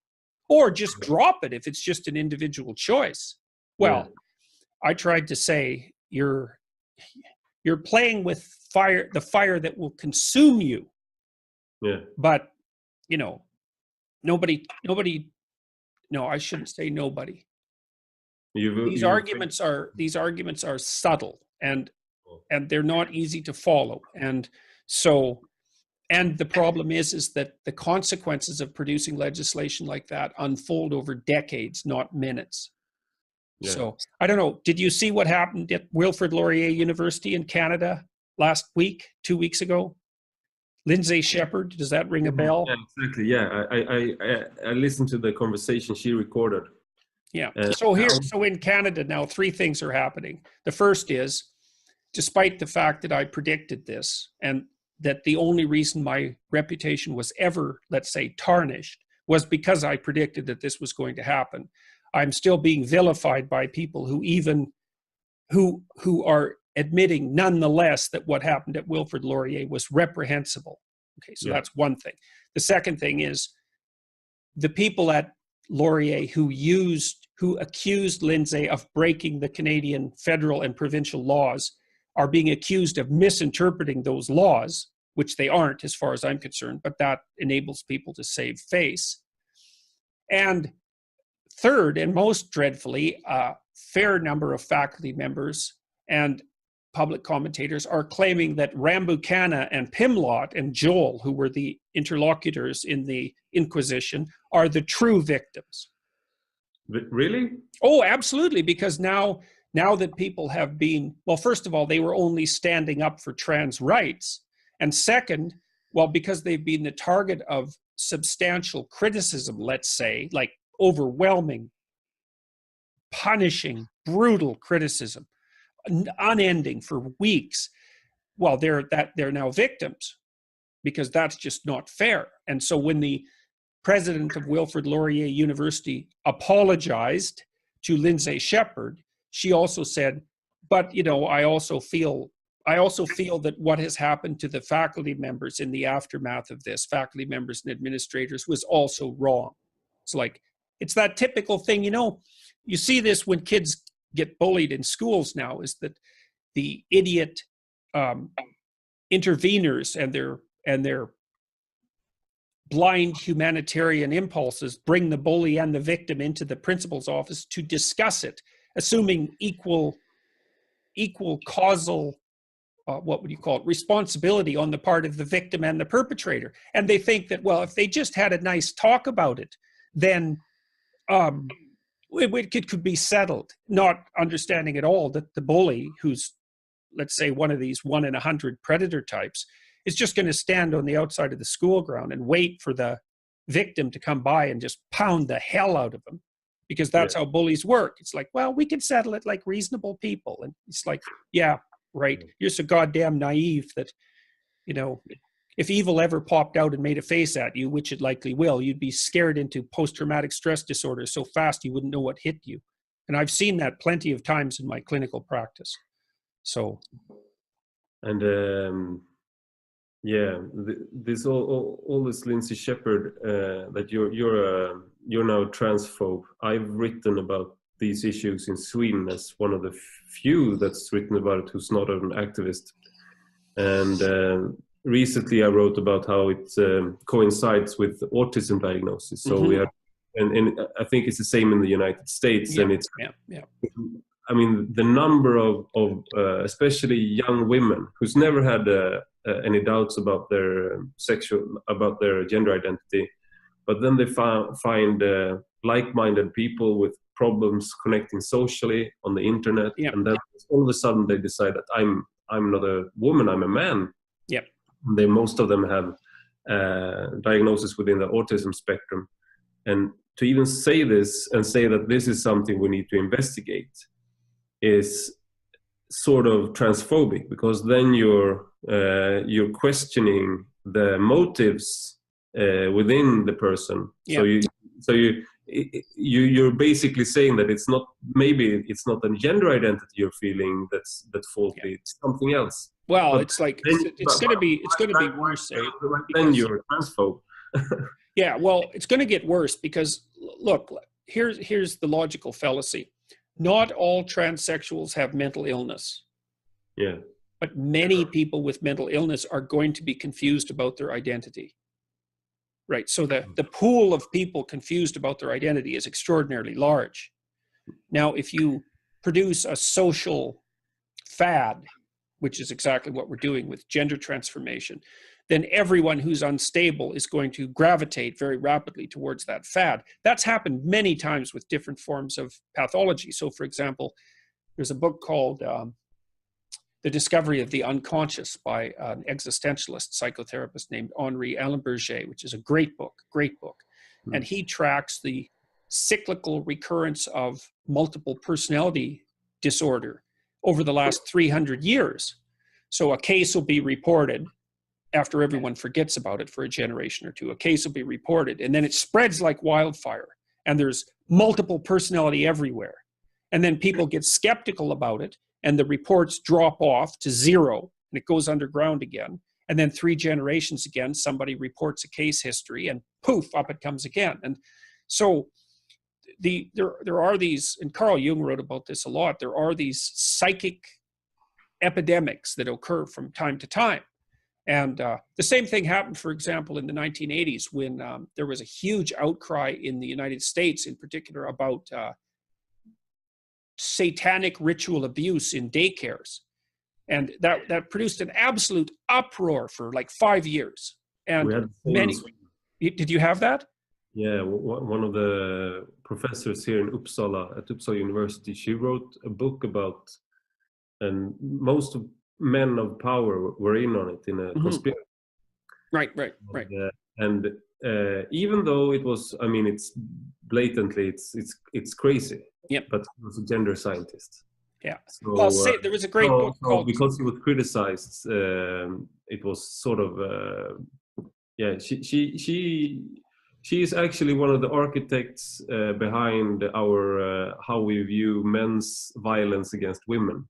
Or just drop it if it's just an individual choice? Well, I tried to say, you're playing with fire, the fire that will consume you. Yeah. But, you know, nobody, no, I shouldn't say nobody. These arguments are subtle and they're not easy to follow. And so, and the problem is that the consequences of producing legislation like that unfold over decades, not minutes. Yeah. So I don't know. Did you see what happened at Wilfrid Laurier University in Canada last week, 2 weeks ago? Lindsay Shepherd, does that ring a bell? Yeah, exactly. Yeah, I listened to the conversation she recorded. Yeah. So in Canada now, 3 things are happening. The first is, despite the fact that I predicted this and that the only reason my reputation was ever, let's say, tarnished was because I predicted that this was going to happen, I'm still being vilified by people who are admitting nonetheless that what happened at Wilfrid Laurier was reprehensible. Okay, so that's one thing. The second thing is the people at Laurier who accused Lindsay of breaking the Canadian federal and provincial laws are being accused of misinterpreting those laws, which they aren't as far as I'm concerned, but that enables people to save face. And third, and most dreadfully, a fair number of faculty members and public commentators are claiming that Rambucana and Pimlott and Joel, who were the interlocutors in the Inquisition, are the true victims. Really? Oh, absolutely, because now that people have been, well, first of all, they were only standing up for trans rights. And second, well, because they've been the target of substantial criticism, let's say, like overwhelming, punishing, brutal criticism, unending for weeks, well, they're now victims, because that's just not fair. And so when the president of Wilfrid Laurier University apologized to Lindsay Shepherd, she also said, but, you know, I also feel that what has happened to the faculty members in the aftermath of this, faculty members and administrators, was also wrong. It's like, it's that typical thing, you know, you see this when kids get bullied in schools now, is that the idiot interveners and their blind humanitarian impulses bring the bully and the victim into the principal's office to discuss it, assuming equal causal, what would you call it, responsibility on the part of the victim and the perpetrator. And they think that, well, if they just had a nice talk about it, then it could be settled, not understanding at all that the bully, who's, let's say, one of these 1 in 100 predator types, is just going to stand on the outside of the school ground and wait for the victim to come by and just pound the hell out of them, because that's how bullies work. It's like, well, we can settle it like reasonable people. And it's like, yeah, right. You're so goddamn naive that, you know, if evil ever popped out and made a face at you, which it likely will, you'd be scared into post-traumatic stress disorder so fast you wouldn't know what hit you. And I've seen that plenty of times in my clinical practice. So And yeah, this all this Lindsay Shepherd that you're now a transphobe. I've written about these issues in Sweden as one of the few that's written about it who's not an activist. And recently I wrote about how it coincides with autism diagnosis. So we have, and I think it's the same in the United States. And it's, I mean, the number of especially young women who's never had any doubts about their about their gender identity, but then they find like-minded people with problems connecting socially on the internet, and then all of a sudden they decide that I'm not a woman, I'm a man. Most of them have diagnosis within the autism spectrum, and to even say this and say that this is something we need to investigate is sort of transphobic, because then you're questioning the motives within the person. So you're basically saying that it's not, maybe it's not a gender identity you're feeling that's faulty, it's something else. Well, but it's like it's going to be worse. Then you're a transphobe. Yeah, well, it's going to get worse because look, here's the logical fallacy. Not all transsexuals have mental illness. Yeah. But many people with mental illness are going to be confused about their identity. Right. So the pool of people confused about their identity is extraordinarily large. Now, if you produce a social fad, which is exactly what we're doing with gender transformation, then everyone who's unstable is going to gravitate very rapidly towards that fad. That's happened many times with different forms of pathology. So, for example, there's a book called The Discovery of the Unconscious by an existentialist psychotherapist named Henri Allenberger, which is a great book. And he tracks the cyclical recurrence of multiple personality disorder over the last 300 years. So a case will be reported after everyone forgets about it for a generation or two. A case will be reported, and then it spreads like wildfire, and there's multiple personality everywhere. And then people get skeptical about it, and the reports drop off to zero, and it goes underground again. And then 3 generations again, somebody reports a case history, and poof, up it comes again. And so there are these, and Carl Jung wrote about this a lot, there are these psychic epidemics that occur from time to time. And the same thing happened, for example, in the 1980s when there was a huge outcry in the United States, in particular, about satanic ritual abuse in daycares. And that produced an absolute uproar for like 5 years. And many, did you have that? Yeah, one of the professors here in Uppsala, at Uppsala University, she wrote a book about, and most of men of power were in on it in a conspiracy. Right. And even though it was, I mean, it's blatantly, it's crazy. But he was a gender scientist. Yeah. So, well, there was a great book called, because he was criticized, it was sort of she is actually one of the architects behind our how we view men's violence against women.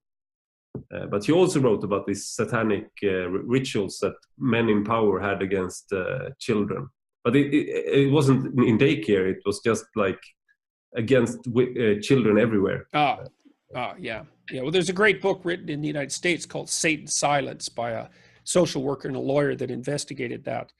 But he also wrote about these satanic rituals that men in power had against children. But it wasn't in daycare. It was just like against children everywhere. Yeah. Well, there's a great book written in the United States called Satan's Silence by a social worker and a lawyer that investigated that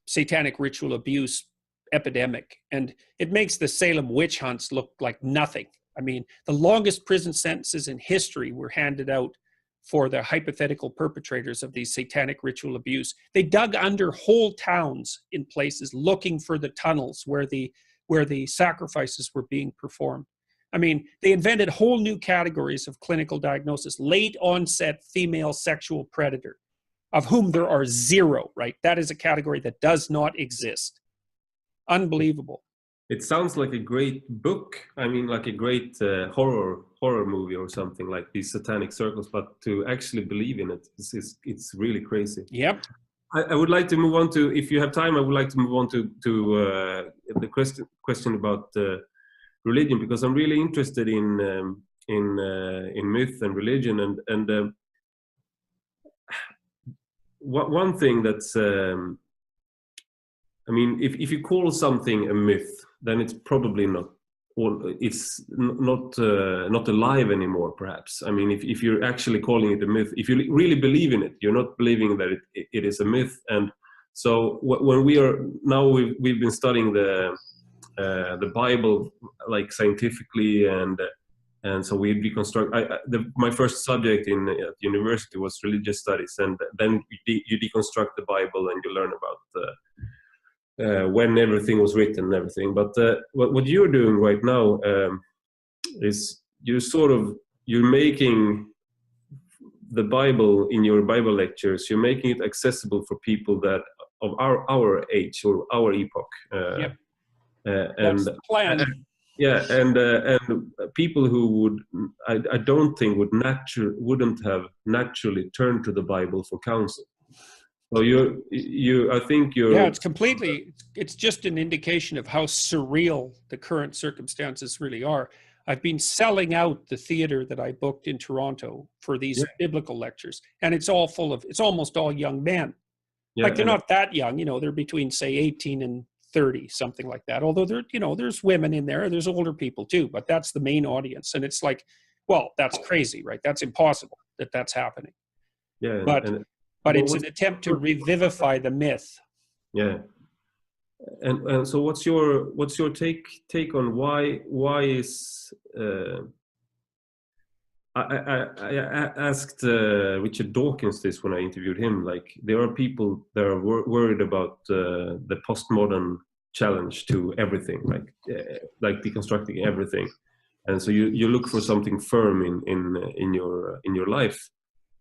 satanic ritual abuse epidemic. And it makes the Salem witch hunts look like nothing. I mean, the longest prison sentences in history were handed out for the hypothetical perpetrators of these satanic ritual abuse. They dug under whole towns in places looking for the tunnels where the sacrifices were being performed. I mean, they invented whole new categories of clinical diagnosis. Late onset female sexual predator, of whom there are 0, right? That is a category that does not exist. Unbelievable. It sounds like a great book. I mean, like a great horror movie or something, like these satanic circles. But to actually believe in it, it's really crazy. Yep. I would like to move on to, if you have time, I would like to move on to the question about religion, because I'm really interested in myth and religion, and one thing that's, I mean, if you call something a myth, then it's probably not, or it's not alive anymore, perhaps. I mean, if you're actually calling it a myth, if you really believe in it, you're not believing that it is a myth. And so when we are now, we've been studying the Bible like scientifically, and so we deconstruct. My first subject at university was religious studies, and then you deconstruct the Bible and you learn about when everything was written and everything. But what you're doing right now is you're making the Bible in your Bible lectures. You're making it accessible for people that of our age or our epoch. Yep. And that's the plan. yeah, and people who would, I don't think wouldn't have naturally turned to the Bible for counsel. So I think you're. Yeah, it's just an indication of how surreal the current circumstances really are. I've been selling out the theater that I booked in Toronto for these biblical lectures, and it's almost all young men. Yeah, like they're not that young, they're between say 18 and 30, something like that. Although there's women in there, there's older people too, but that's the main audience. And it's like, well, that's crazy, right? That's impossible that's happening. Yeah, but it's an attempt to revivify the myth. Yeah, and so what's your take on why is I asked Richard Dawkins this when I interviewed him. Like, there are people that are worried about the postmodern challenge to everything, like deconstructing everything, and so you look for something firm in your life.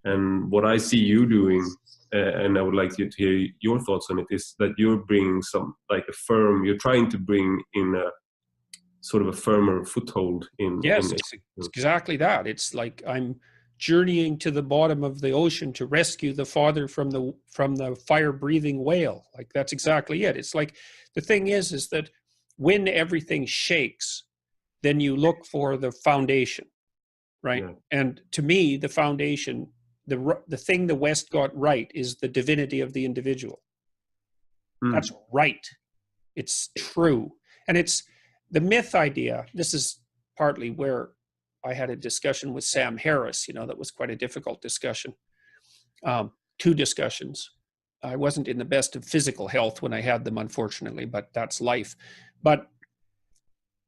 And what I see you doing, and I would like you to hear your thoughts on it, is that you're bringing you're trying to bring in a sort of a firmer foothold in. Yes, it's exactly that. It's like I'm journeying to the bottom of the ocean to rescue the father from the fire-breathing whale. Like, that's exactly it. It's like, the thing is that when everything shakes, then you look for the foundation, right? Yeah. And to me, the foundation, the thing the West got right is the divinity of the individual. That's right. It's true. And it's the myth idea. This is partly where I had a discussion with Sam Harris, that was quite a difficult discussion. 2 discussions. I wasn't in the best of physical health when I had them, unfortunately, but that's life. But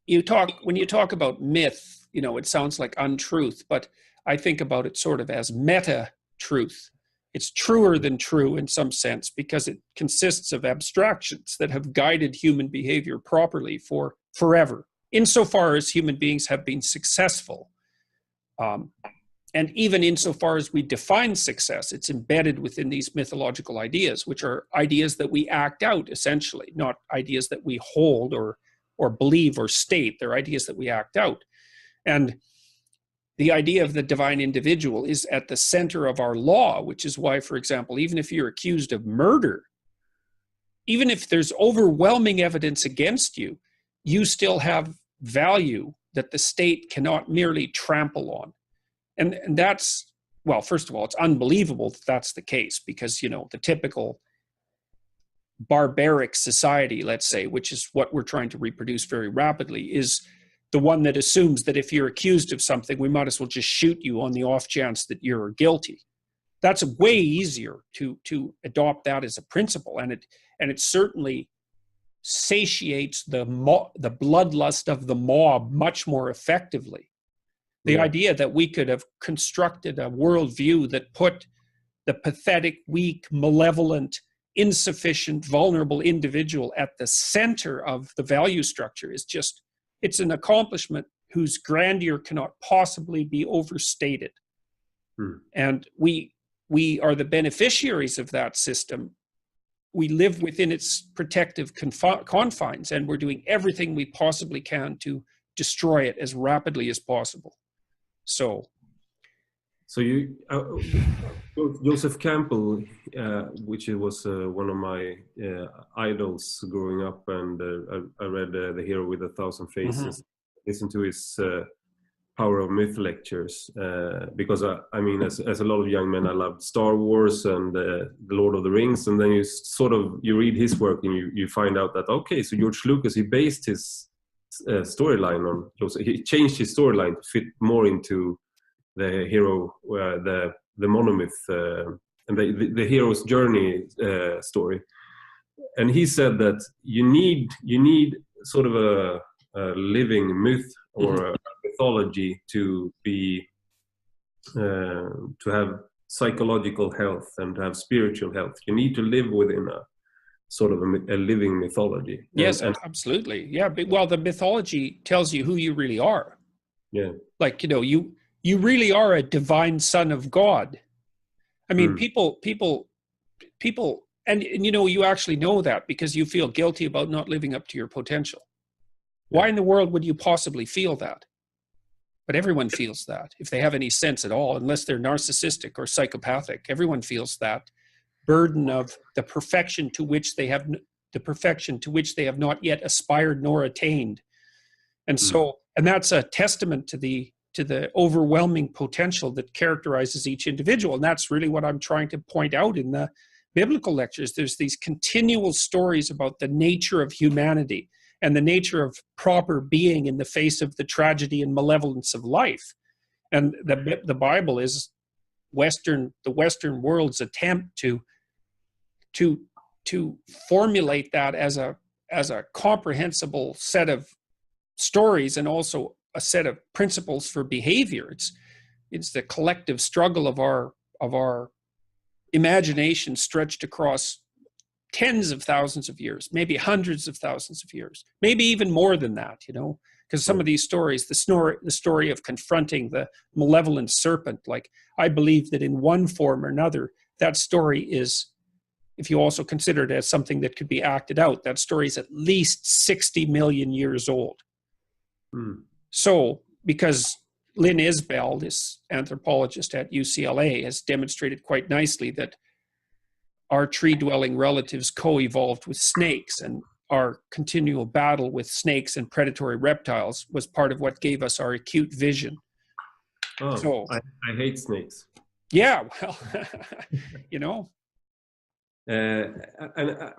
when you talk about myth, it sounds like untruth, but I think about it sort of as meta truth. It's truer than true in some sense because it consists of abstractions that have guided human behavior properly for forever, insofar as human beings have been successful. And even insofar as we define success, it's embedded within these mythological ideas, which are ideas that we act out, essentially, not ideas that we hold or believe or state. They're ideas that we act out. And the idea of the divine individual is at the center of our law, which is why, for example, even if you're accused of murder, even if there's overwhelming evidence against you, you still have value that the state cannot merely trample on. And that's, well, first of all, it's unbelievable that that's the case because, the typical barbaric society, let's say, which is what we're trying to reproduce very rapidly, is the one that assumes that if you're accused of something, we might as well just shoot you on the off chance that you're guilty. That's way easier to adopt that as a principle, and it certainly satiates the bloodlust of the mob much more effectively. The idea that we could have constructed a worldview that put the pathetic, weak, malevolent, insufficient, vulnerable individual at the center of the value structure is just, it's an accomplishment whose grandeur cannot possibly be overstated. And we are the beneficiaries of that system. We live within its protective confines, and we're doing everything we possibly can to destroy it as rapidly as possible. So you, Joseph Campbell, which was one of my idols growing up, and I read The Hero with a Thousand Faces. Listened to his Power of Myth lectures, because I mean, as a lot of young men, I loved Star Wars and the Lord of the Rings, and then you read his work and you find out that, okay, so George Lucas, he based his storyline on Joseph. He changed his storyline to fit more into the hero, the monomyth, and the hero's journey story. And he said that you need sort of a living myth or a mythology to be to have psychological health and to have spiritual health. You need to live within a sort of a living mythology. Yes, absolutely. Yeah, but, well, the mythology tells you who you really are. Yeah, like, you know, you really are a divine son of God. I mean, people, and you know, you actually know that because you feel guilty about not living up to your potential. Why in the world would you possibly feel that? But everyone feels that, if they have any sense at all, unless they're narcissistic or psychopathic. Everyone feels that burden of the perfection to which they have not yet aspired nor attained. And so, and that's a testament to the overwhelming potential that characterizes each individual. And that's really what I'm trying to point out in the biblical lectures. There's these continual stories about the nature of humanity and the nature of proper being in the face of the tragedy and malevolence of life. And the Bible is the Western world's attempt to formulate that as a comprehensible set of stories and also a set of principles for behavior. It's the collective struggle of our imagination stretched across tens of thousands of years, maybe hundreds of thousands of years, maybe even more than that, you know, because some of these stories, the story of confronting the malevolent serpent, like, I believe that in one form or another, that story is, if you also consider it as something that could be acted out, that story is at least 60 million years old. So, because Lynn Isbell, this anthropologist at UCLA, has demonstrated quite nicely that our tree-dwelling relatives co-evolved with snakes, and our continual battle with snakes and predatory reptiles was part of what gave us our acute vision. Oh, so, I hate snakes. Yeah, well, you know. And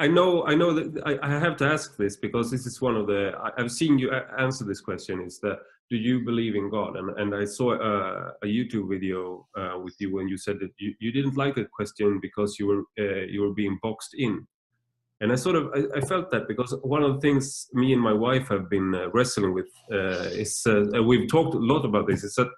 I know that I have to ask this, because this is one of the, I've seen you answer this question, is that, do you believe in God? And I saw a YouTube video with you when you said that you didn't like that question because you were being boxed in. And I felt that, because one of the things me and my wife have been wrestling with is, we've talked a lot about this, is that,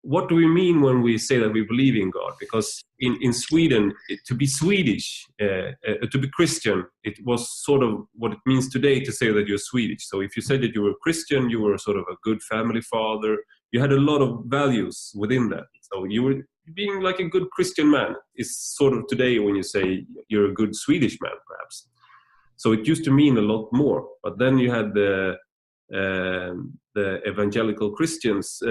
what do we mean when we say that we believe in God? Because in Sweden, to be Swedish, to be Christian, it was sort of what it means today to say that you're Swedish. So if you said that you were Christian, you were sort of a good family father. You had a lot of values within that. So you were being like a good Christian man is sort of today when you say you're a good Swedish man, perhaps. So it used to mean a lot more. But then you had the evangelical Christians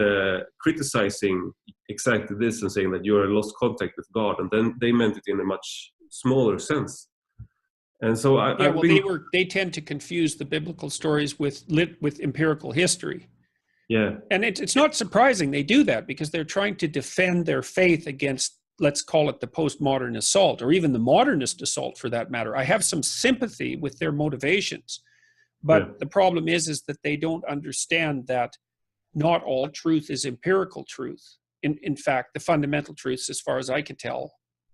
criticizing exactly this and saying that you're lost contact with God, and then they meant it in a much smaller sense. And so they tend to confuse the biblical stories with empirical history. Yeah, and it's not surprising they do that, because they're trying to defend their faith against, let's call it, the postmodern assault, or even the modernist assault for that matter. I have some sympathy with their motivations. But the problem is that they don't understand that not all truth is empirical truth. In fact, the fundamental truths, as far as I can tell,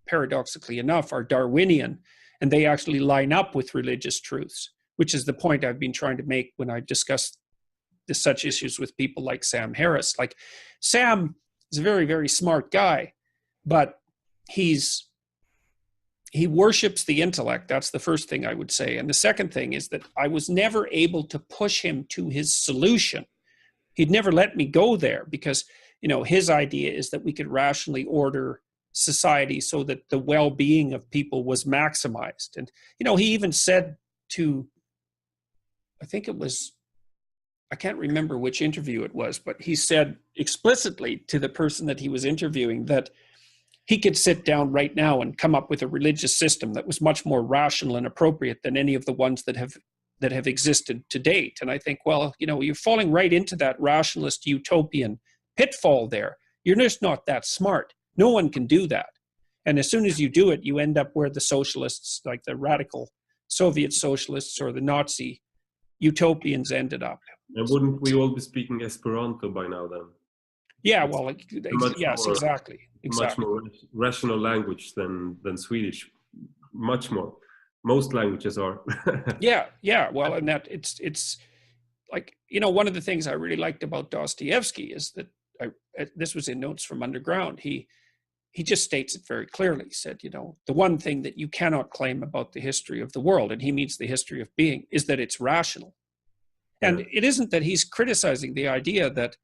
paradoxically enough, are Darwinian, and they actually line up with religious truths, which is the point I've been trying to make when I discuss such issues with people like Sam Harris. Like, Sam is a very, very smart guy, but he worships the intellect. That's the first thing I would say. And the second thing is that I was never able to push him to his solution. He'd never let me go there, because, you know, his idea is that we could rationally order society so that the well-being of people was maximized. And, you know, he even said to, I can't remember which interview it was, but he said explicitly to the person that he was interviewing that he could sit down right now and come up with a religious system that was much more rational and appropriate than any of the ones that have that have existed to date. And I think, well, you're falling right into that rationalist utopian pitfall there. You're just not that smart. No one can do that. And as soon as you do it, you end up where the socialists, like the radical Soviet socialists or the Nazi utopians, ended up. And wouldn't we all be speaking Esperanto by now then? Yeah, well, yes, more, exactly. Much more rational language than Swedish. Much more. Most languages are. Yeah. Well, and that it's like, one of the things I really liked about Dostoevsky is that this was in Notes from Underground. He just states it very clearly. He said, the one thing that you cannot claim about the history of the world, and he means the history of being, is that it's rational. And it isn't that he's criticizing the idea that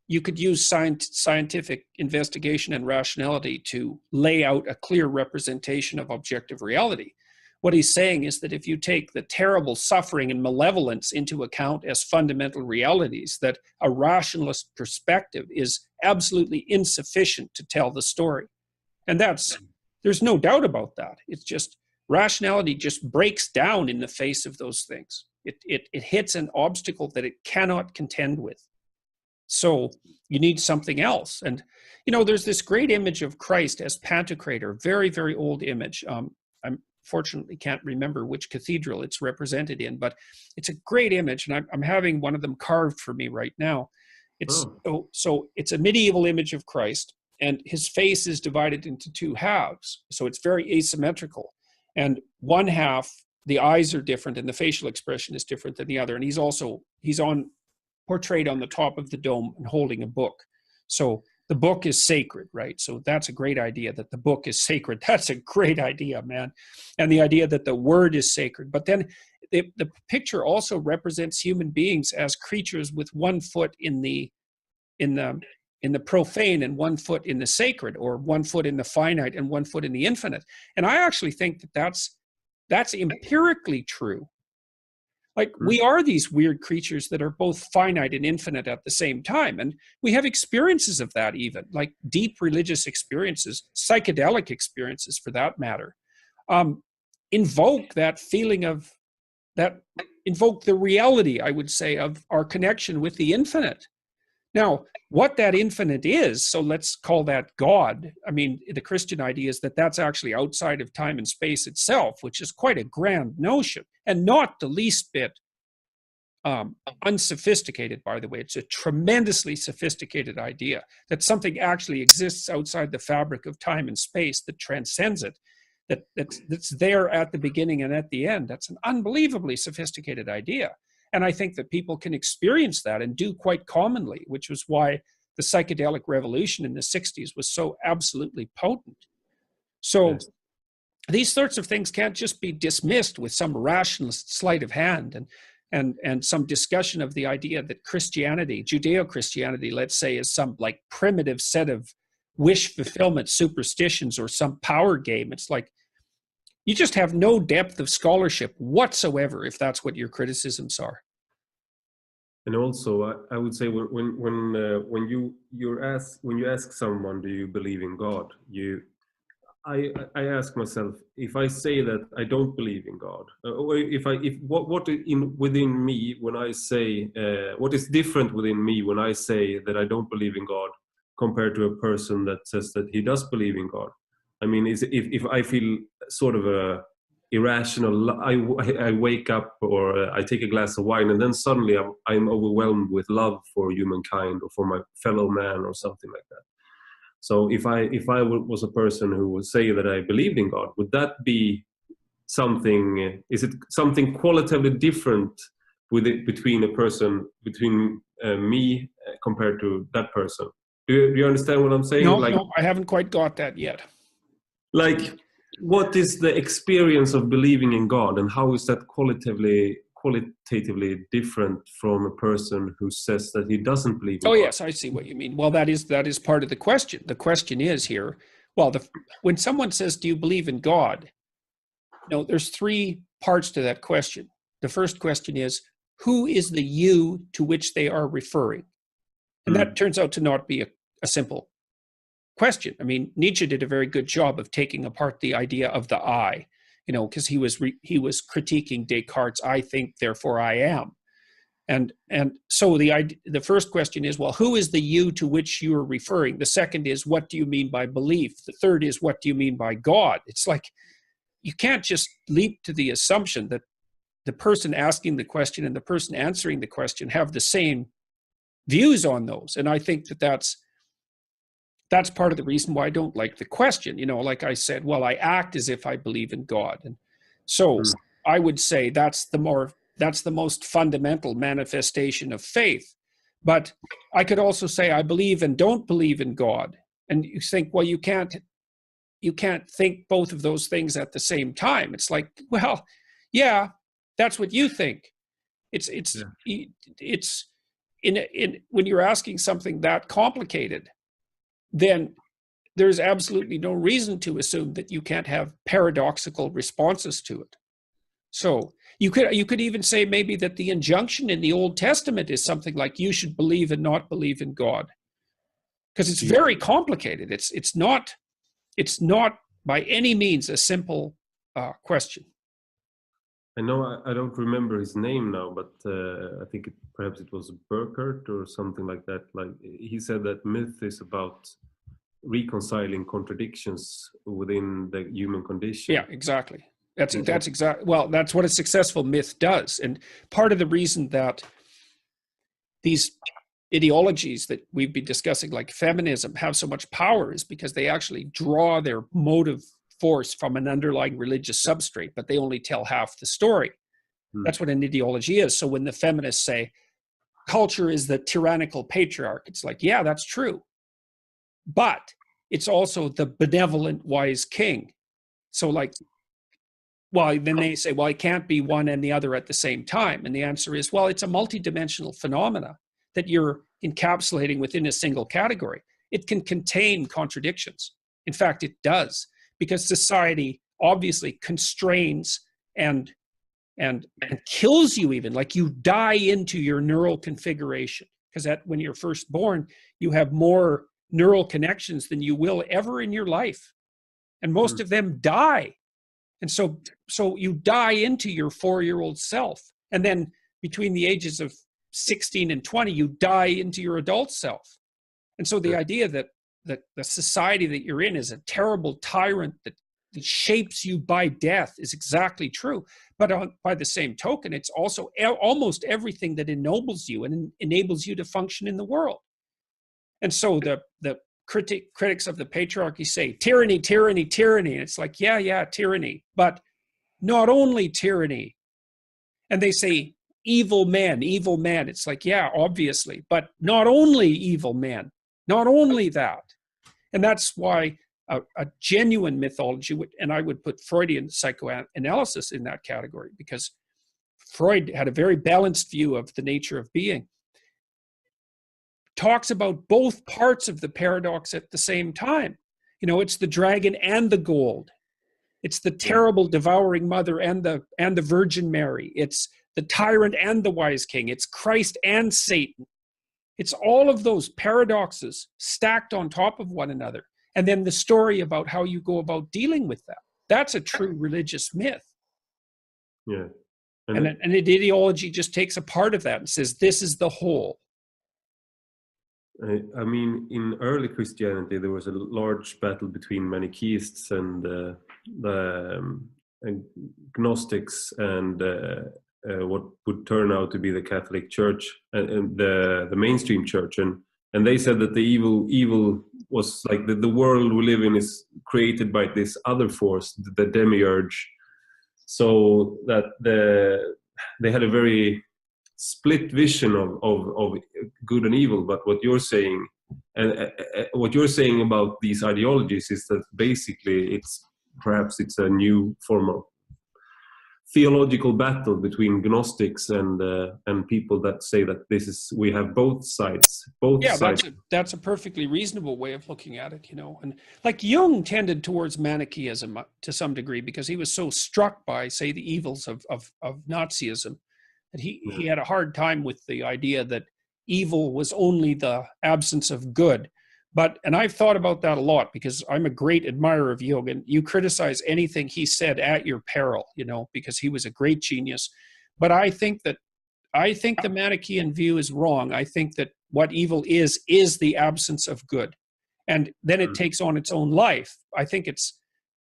you could use scientific investigation and rationality to lay out a clear representation of objective reality. What he's saying is that if you take the terrible suffering and malevolence into account as fundamental realities, that a rationalist perspective is absolutely insufficient to tell the story. And there's no doubt about that. It's just, rationality just breaks down in the face of those things. It hits an obstacle that it cannot contend with. So you need something else. And, there's this great image of Christ as Pantocrator, very, very old image. I fortunately can't remember which cathedral it's represented in, but it's a great image. And I'm having one of them carved for me right now. So it's a medieval image of Christ, and his face is divided into two halves. So it's very asymmetrical. And one half, the eyes are different and the facial expression is different than the other. And he's portrayed on the top of the dome and holding a book. So the book is sacred, right? So that's a great idea, that the book is sacred. That's a great idea, man. And the idea that the word is sacred. But then the picture also represents human beings as creatures with one foot in the profane and one foot in the sacred, or one foot in the finite and one foot in the infinite. And I actually think that that's empirically true. Like, we are these weird creatures that are both finite and infinite at the same time. And we have experiences of that, even like deep religious experiences, psychedelic experiences for that matter, invoke that feeling of invoke the reality, I would say, of our connection with the infinite. Now, what that infinite is, so let's call that God. I mean, the Christian idea is that that's actually outside of time and space itself, which is quite a grand notion, and not the least bit unsophisticated, by the way. It's a tremendously sophisticated idea that something actually exists outside the fabric of time and space that transcends it, that's there at the beginning and at the end. That's an unbelievably sophisticated idea. And I think that people can experience that and do quite commonly, which was why the psychedelic revolution in the 60s was so absolutely potent. So yes, these sorts of things can't just be dismissed with some rationalist sleight of hand and some discussion of the idea that Christianity, Judeo-Christianity, let's say, is some like primitive set of wish fulfillment superstitions or some power game. It's like, you just have no depth of scholarship whatsoever if that's what your criticisms are. And also, I would say when you ask someone, do you believe in God? I ask myself, if I say that I don't believe in God, or within me when I say what is different within me when I say that I don't believe in God compared to a person that says that he does believe in God. I mean, if I feel sort of irrational, I wake up or I take a glass of wine and then suddenly I'm overwhelmed with love for humankind or for my fellow man or something like that. So if I was a person who would say that I believed in God, would that be something? Is it something qualitatively different between me compared to that person? Do you understand what I'm saying? No, I haven't quite got that yet. Like, what is the experience of believing in God, and how is that qualitatively different from a person who says that he doesn't believe in God? Yes, I see what you mean. Well, that is part of the question. The question is here, well, when someone says, do you believe in God? There's three parts to that question. The first question is, who is the you to which they are referring? And that turns out to not be a simple question. I mean, Nietzsche did a very good job of taking apart the idea of the I. because he was critiquing Descartes' "I think, therefore I am." And so the first question is, well, who is the you to which you are referring? The second is, what do you mean by belief? The third is, what do you mean by God? It's like, you can't just leap to the assumption that the person asking the question and the person answering the question have the same views on those. And I think that's part of the reason why I don't like the question. Like I said, well, I act as if I believe in God. And so I would say that's the most fundamental manifestation of faith. But I could also say I believe and don't believe in God. And you think, well, you can't think both of those things at the same time. It's like, well, yeah, that's what you think. It's when you're asking something that complicated, then there's absolutely no reason to assume that you can't have paradoxical responses to it. So you could even say maybe that the injunction in the Old Testament is something like, you should believe and not believe in God, because it's very complicated. It's not by any means a simple question. I know I don't remember his name now, but I think perhaps it was Burkert or something like that. Like, he said that myth is about reconciling contradictions within the human condition. Yeah, exactly. That's exactly. Well, that's what a successful myth does. And part of the reason that these ideologies that we've been discussing, like feminism, have so much power is because they actually draw their motive force from an underlying religious substrate, but they only tell half the story. That's what an ideology is. So when the feminists say culture is the tyrannical patriarch, it's like, yeah, that's true. But it's also the benevolent wise king. So like, well, then they say, well, it can't be one and the other at the same time. And the answer is, well, it's a multidimensional phenomena that you're encapsulating within a single category. It can contain contradictions. In fact, it does, because society obviously constrains and kills you, even like you die into your neural configuration, because when you're first born, you have more neural connections than you will ever in your life. And most of them die. And so you die into your 4-year-old self. And then between the ages of 16 and 20, you die into your adult self. And so the idea that the society that you're in is a terrible tyrant that shapes you by death is exactly true. But by the same token, it's also almost everything that ennobles you and enables you to function in the world. And so the critics of the patriarchy say, tyranny, tyranny, tyranny. And it's like, yeah, tyranny, but not only tyranny. And they say, evil men. It's like, yeah, obviously, but not only evil men, not only that. And that's why a genuine mythology, and I would put Freudian psychoanalysis in that category, because Freud had a very balanced view of the nature of being, talks about both parts of the paradox at the same time. It's the dragon and the gold. It's the terrible devouring mother and the Virgin Mary. It's the tyrant and the wise king. It's Christ and Satan. It's all of those paradoxes stacked on top of one another. And then the story about how you go about dealing with that. That's a true religious myth. Yeah. And an ideology just takes a part of that and says, this is the whole. I mean, in early Christianity, there was a large battle between Manichaeists and Gnostics and what would turn out to be the Catholic Church and the mainstream church, and they said that the evil was like the world we live in is created by this other force, the demiurge. So that they had a very split vision of good and evil. But what you're saying about these ideologies is that basically it's a new form of theological battle between Gnostics and people that say that we have both sides. That's a perfectly reasonable way of looking at it, And like Jung tended towards Manichaeism to some degree, because he was so struck by, say, the evils of Nazism, that he had a hard time with the idea that evil was only the absence of good. And I've thought about that a lot because I'm a great admirer of Jung, and you criticize anything he said at your peril, because he was a great genius. But I think the Manichaean view is wrong. I think that what evil is the absence of good. And then it takes on its own life. I think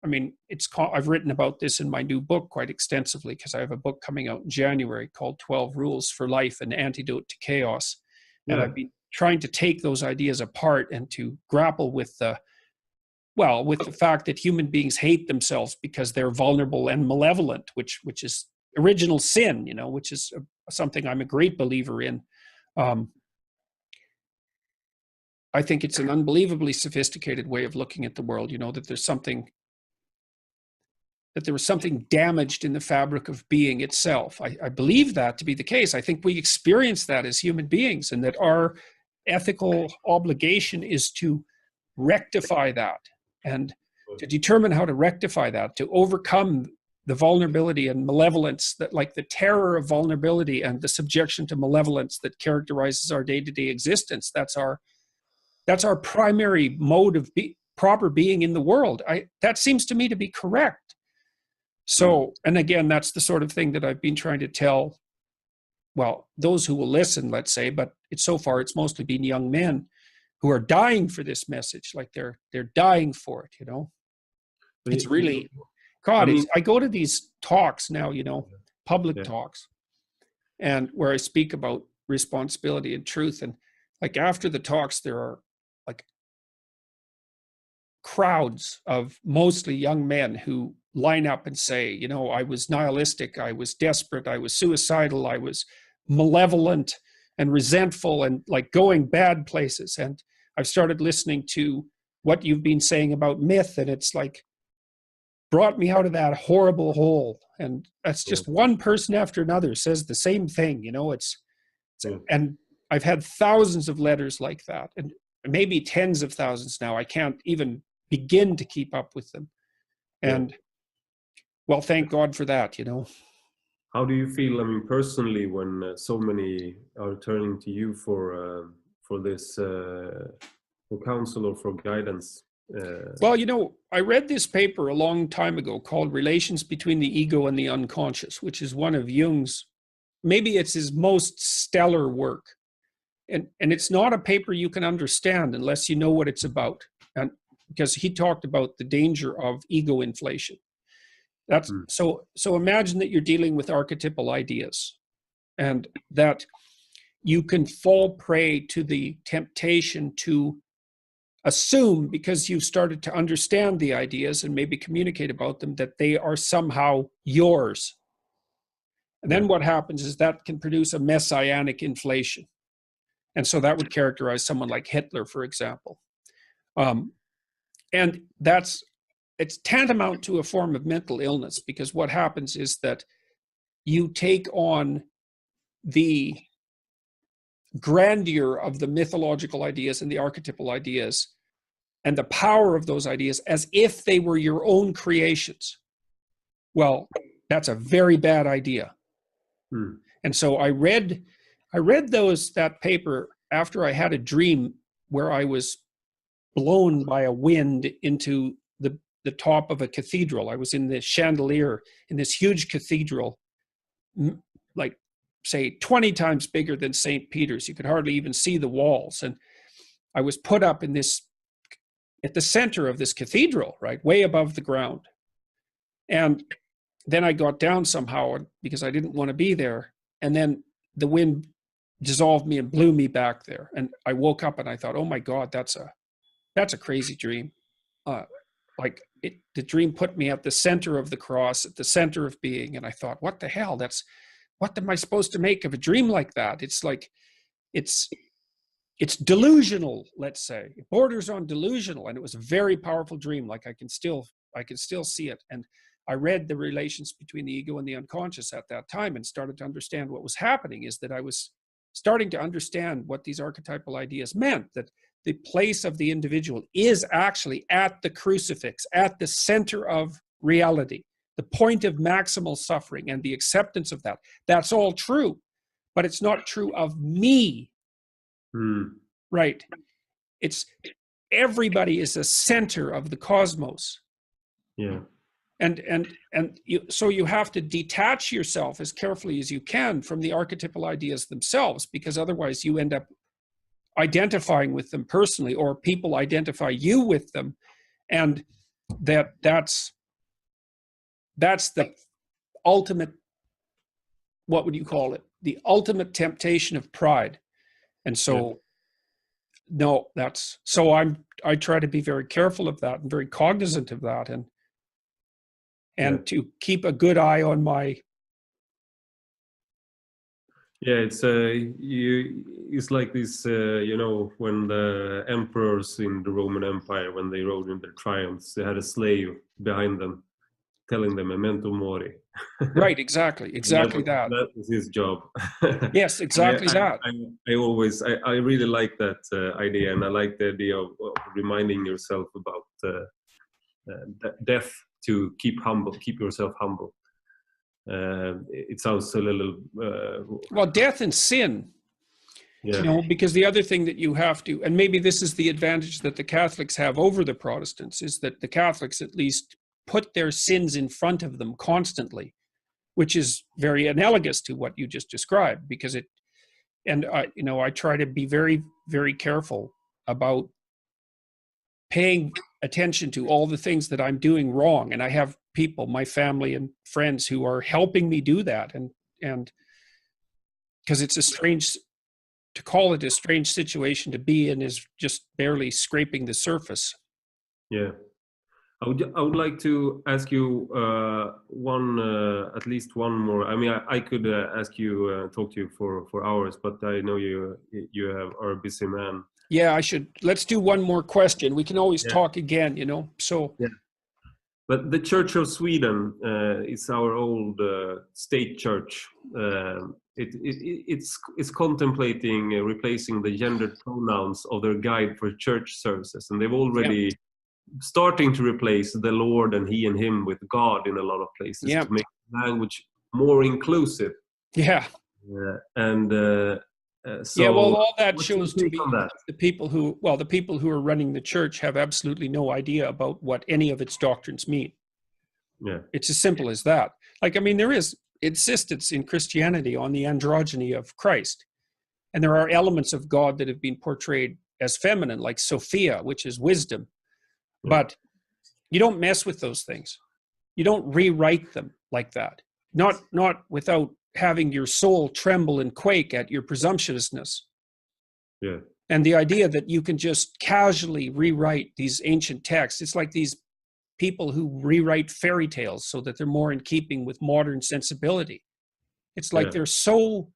I've written about this in my new book quite extensively, because I have a book coming out in January called 12 Rules for Life, An Antidote to Chaos. And I've been trying to take those ideas apart and to grapple with the fact that human beings hate themselves because they're vulnerable and malevolent, which is original sin, which is something I'm a great believer in. I think it's an unbelievably sophisticated way of looking at the world, that there was something damaged in the fabric of being itself. I believe that to be the case. I think we experience that as human beings, and that our ethical obligation is to rectify that, and to determine how to rectify that, to overcome the vulnerability and malevolence, that, like the terror of vulnerability and the subjection to malevolence that characterizes our day-to-day existence. That's our primary mode of proper being in the world. That seems to me to be correct. So, and again, that's the sort of thing that I've been trying to tell, those who will listen, let's say, but so far it's mostly been young men who are dying for this message. Like they're dying for it, It's really, God, I go to these talks now, public talks, and where I speak about responsibility and truth. And like after the talks, there are like crowds of mostly young men who line up and say, I was nihilistic, I was desperate, I was suicidal, I was malevolent and resentful and like going bad places. And I've started listening to what you've been saying about myth, and it's like brought me out of that horrible hole. And that's just one person after another says the same thing, and I've had thousands of letters like that, and maybe tens of thousands now. I can't even begin to keep up with them. And thank God for that, How do you feel, personally, when so many are turning to you for this, for counsel or for guidance? I read this paper a long time ago called Relations Between the Ego and the Unconscious, which is one of Jung's, maybe it's his most stellar work. And it's not a paper you can understand unless you know what it's about. And because he talked about the danger of ego inflation. That's so imagine that you're dealing with archetypal ideas, and that you can fall prey to the temptation to assume, because you've started to understand the ideas and maybe communicate about them, that they are somehow yours. And then what happens is that can produce a messianic inflation. And so that would characterize someone like Hitler, for example. And it's tantamount to a form of mental illness, because what happens is that you take on the grandeur of the mythological ideas and the archetypal ideas and the power of those ideas as if they were your own creations. Well, that's a very bad idea. And so I read that paper after I had a dream where I was blown by a wind into the top of a cathedral. I was in the chandelier in this huge cathedral, like say 20 times bigger than St. Peter's. You could hardly even see the walls. And I was put up at the center of this cathedral, right, way above the ground. And then I got down somehow because I didn't want to be there. And then the wind dissolved me and blew me back there. And I woke up and I thought, oh my God, that's a crazy dream. The dream put me at the center of the cross, at the center of being. And I thought, what the hell? What am I supposed to make of a dream like that? It's like, it's delusional, let's say. It borders on delusional. And it was a very powerful dream. Like I can still see it. And I read the relations between the ego and the unconscious at that time and started to understand what was happening, is that I was starting to understand what these archetypal ideas meant, that the place of the individual is actually at the crucifix, at the center of reality, the point of maximal suffering and the acceptance of that. That's all true, but it's not true of me. Right. everybody is a center of the cosmos. Yeah. So you have to detach yourself as carefully as you can from the archetypal ideas themselves, because otherwise you end up identifying with them personally, or people identify you with them, and that's the ultimate, what would you call it, the ultimate temptation of pride. And so no, that's so I try to be very careful of that and very cognizant of that, and to keep a good eye on my. Yeah, it's like this, when the emperors in the Roman Empire, when they rode in their triumphs, they had a slave behind them telling them memento mori. Right, exactly that. That was his job. Yes, exactly that. I really like that idea, and I like the idea of reminding yourself about death, to keep yourself humble. It sounds a little well, death and sin, because the other thing that you have to, and maybe this is the advantage that the Catholics have over the Protestants, is that the Catholics at least put their sins in front of them constantly, which is very analogous to what you just described, because I try to be very, very careful about paying attention to all the things that I'm doing wrong. And I have people, my family and friends, who are helping me do that. And because it's to call it a strange situation to be in is just barely scraping the surface. Yeah. I would like to ask you at least one more. I mean, I could talk to you for hours, but I know you are a busy man. Yeah, let's do one more question. We can always talk again, so. Yeah. But the Church of Sweden is our old state church. It's contemplating replacing the gendered pronouns of their guide for church services, and they've already starting to replace the Lord and he and him with God in a lot of places to make language more inclusive. Yeah. So all that shows to me that the people who are running the church have absolutely no idea about what any of its doctrines mean. Yeah. It's as simple as that. Like, I mean, there is insistence in Christianity on the androgyny of Christ. And there are elements of God that have been portrayed as feminine, like Sophia, which is wisdom. Yeah. But you don't mess with those things. You don't rewrite them like that. Not without having your soul tremble and quake at your presumptuousness. Yeah. And the idea that you can just casually rewrite these ancient texts, it's like these people who rewrite fairy tales so that they're more in keeping with modern sensibility. It's like they're so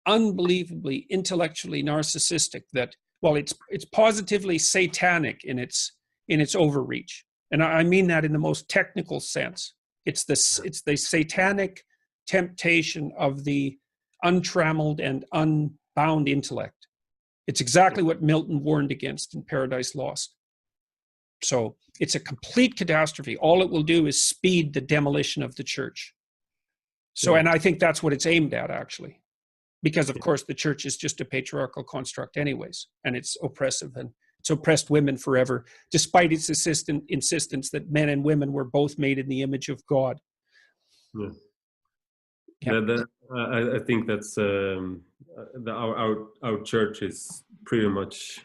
unbelievably intellectually narcissistic that, well, it's positively satanic in its overreach. And I mean that in the most technical sense. It's the satanic temptation of the untrammeled and unbound intellect. It's exactly what Milton warned against in Paradise Lost. So it's a complete catastrophe. All it will do is speed the demolition of the church. So, and I think that's what it's aimed at, actually, because of course the church is just a patriarchal construct anyways, and it's oppressive, and it's oppressed women forever, despite its insistence that men and women were both made in the image of God. Yeah. I think that's our church is pretty much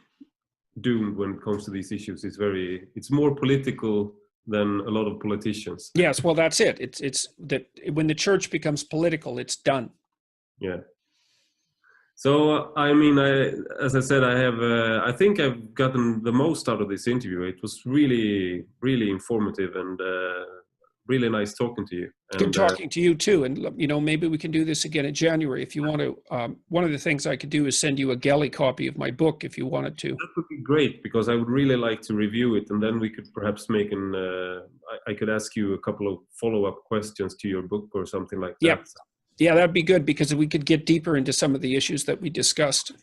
doomed when it comes to these issues. It's more political than a lot of politicians. Yes, well, that's it. It's that when the church becomes political, it's done. Yeah. So I mean, as I said, I think I've gotten the most out of this interview. It was really, really informative and really nice talking to you. Good talking to you too. And maybe we can do this again in January if you want to. One of the things I could do is send you a Gelly copy of my book if you wanted to. That would be great, because I would really like to review it, and then we could perhaps make I could ask you a couple of follow-up questions to your book or something like that. Yeah, that'd be good, because we could get deeper into some of the issues that we discussed.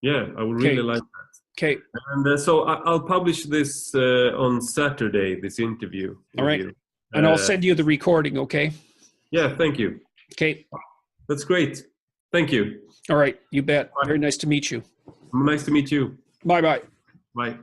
Yeah, I would really like that. Okay. And so I'll publish this on Saturday, this interview. All right. And I'll send you the recording, okay? Yeah, thank you. Okay. That's great. Thank you. All right, you bet. Bye. Very nice to meet you. Nice to meet you. Bye-bye. Bye.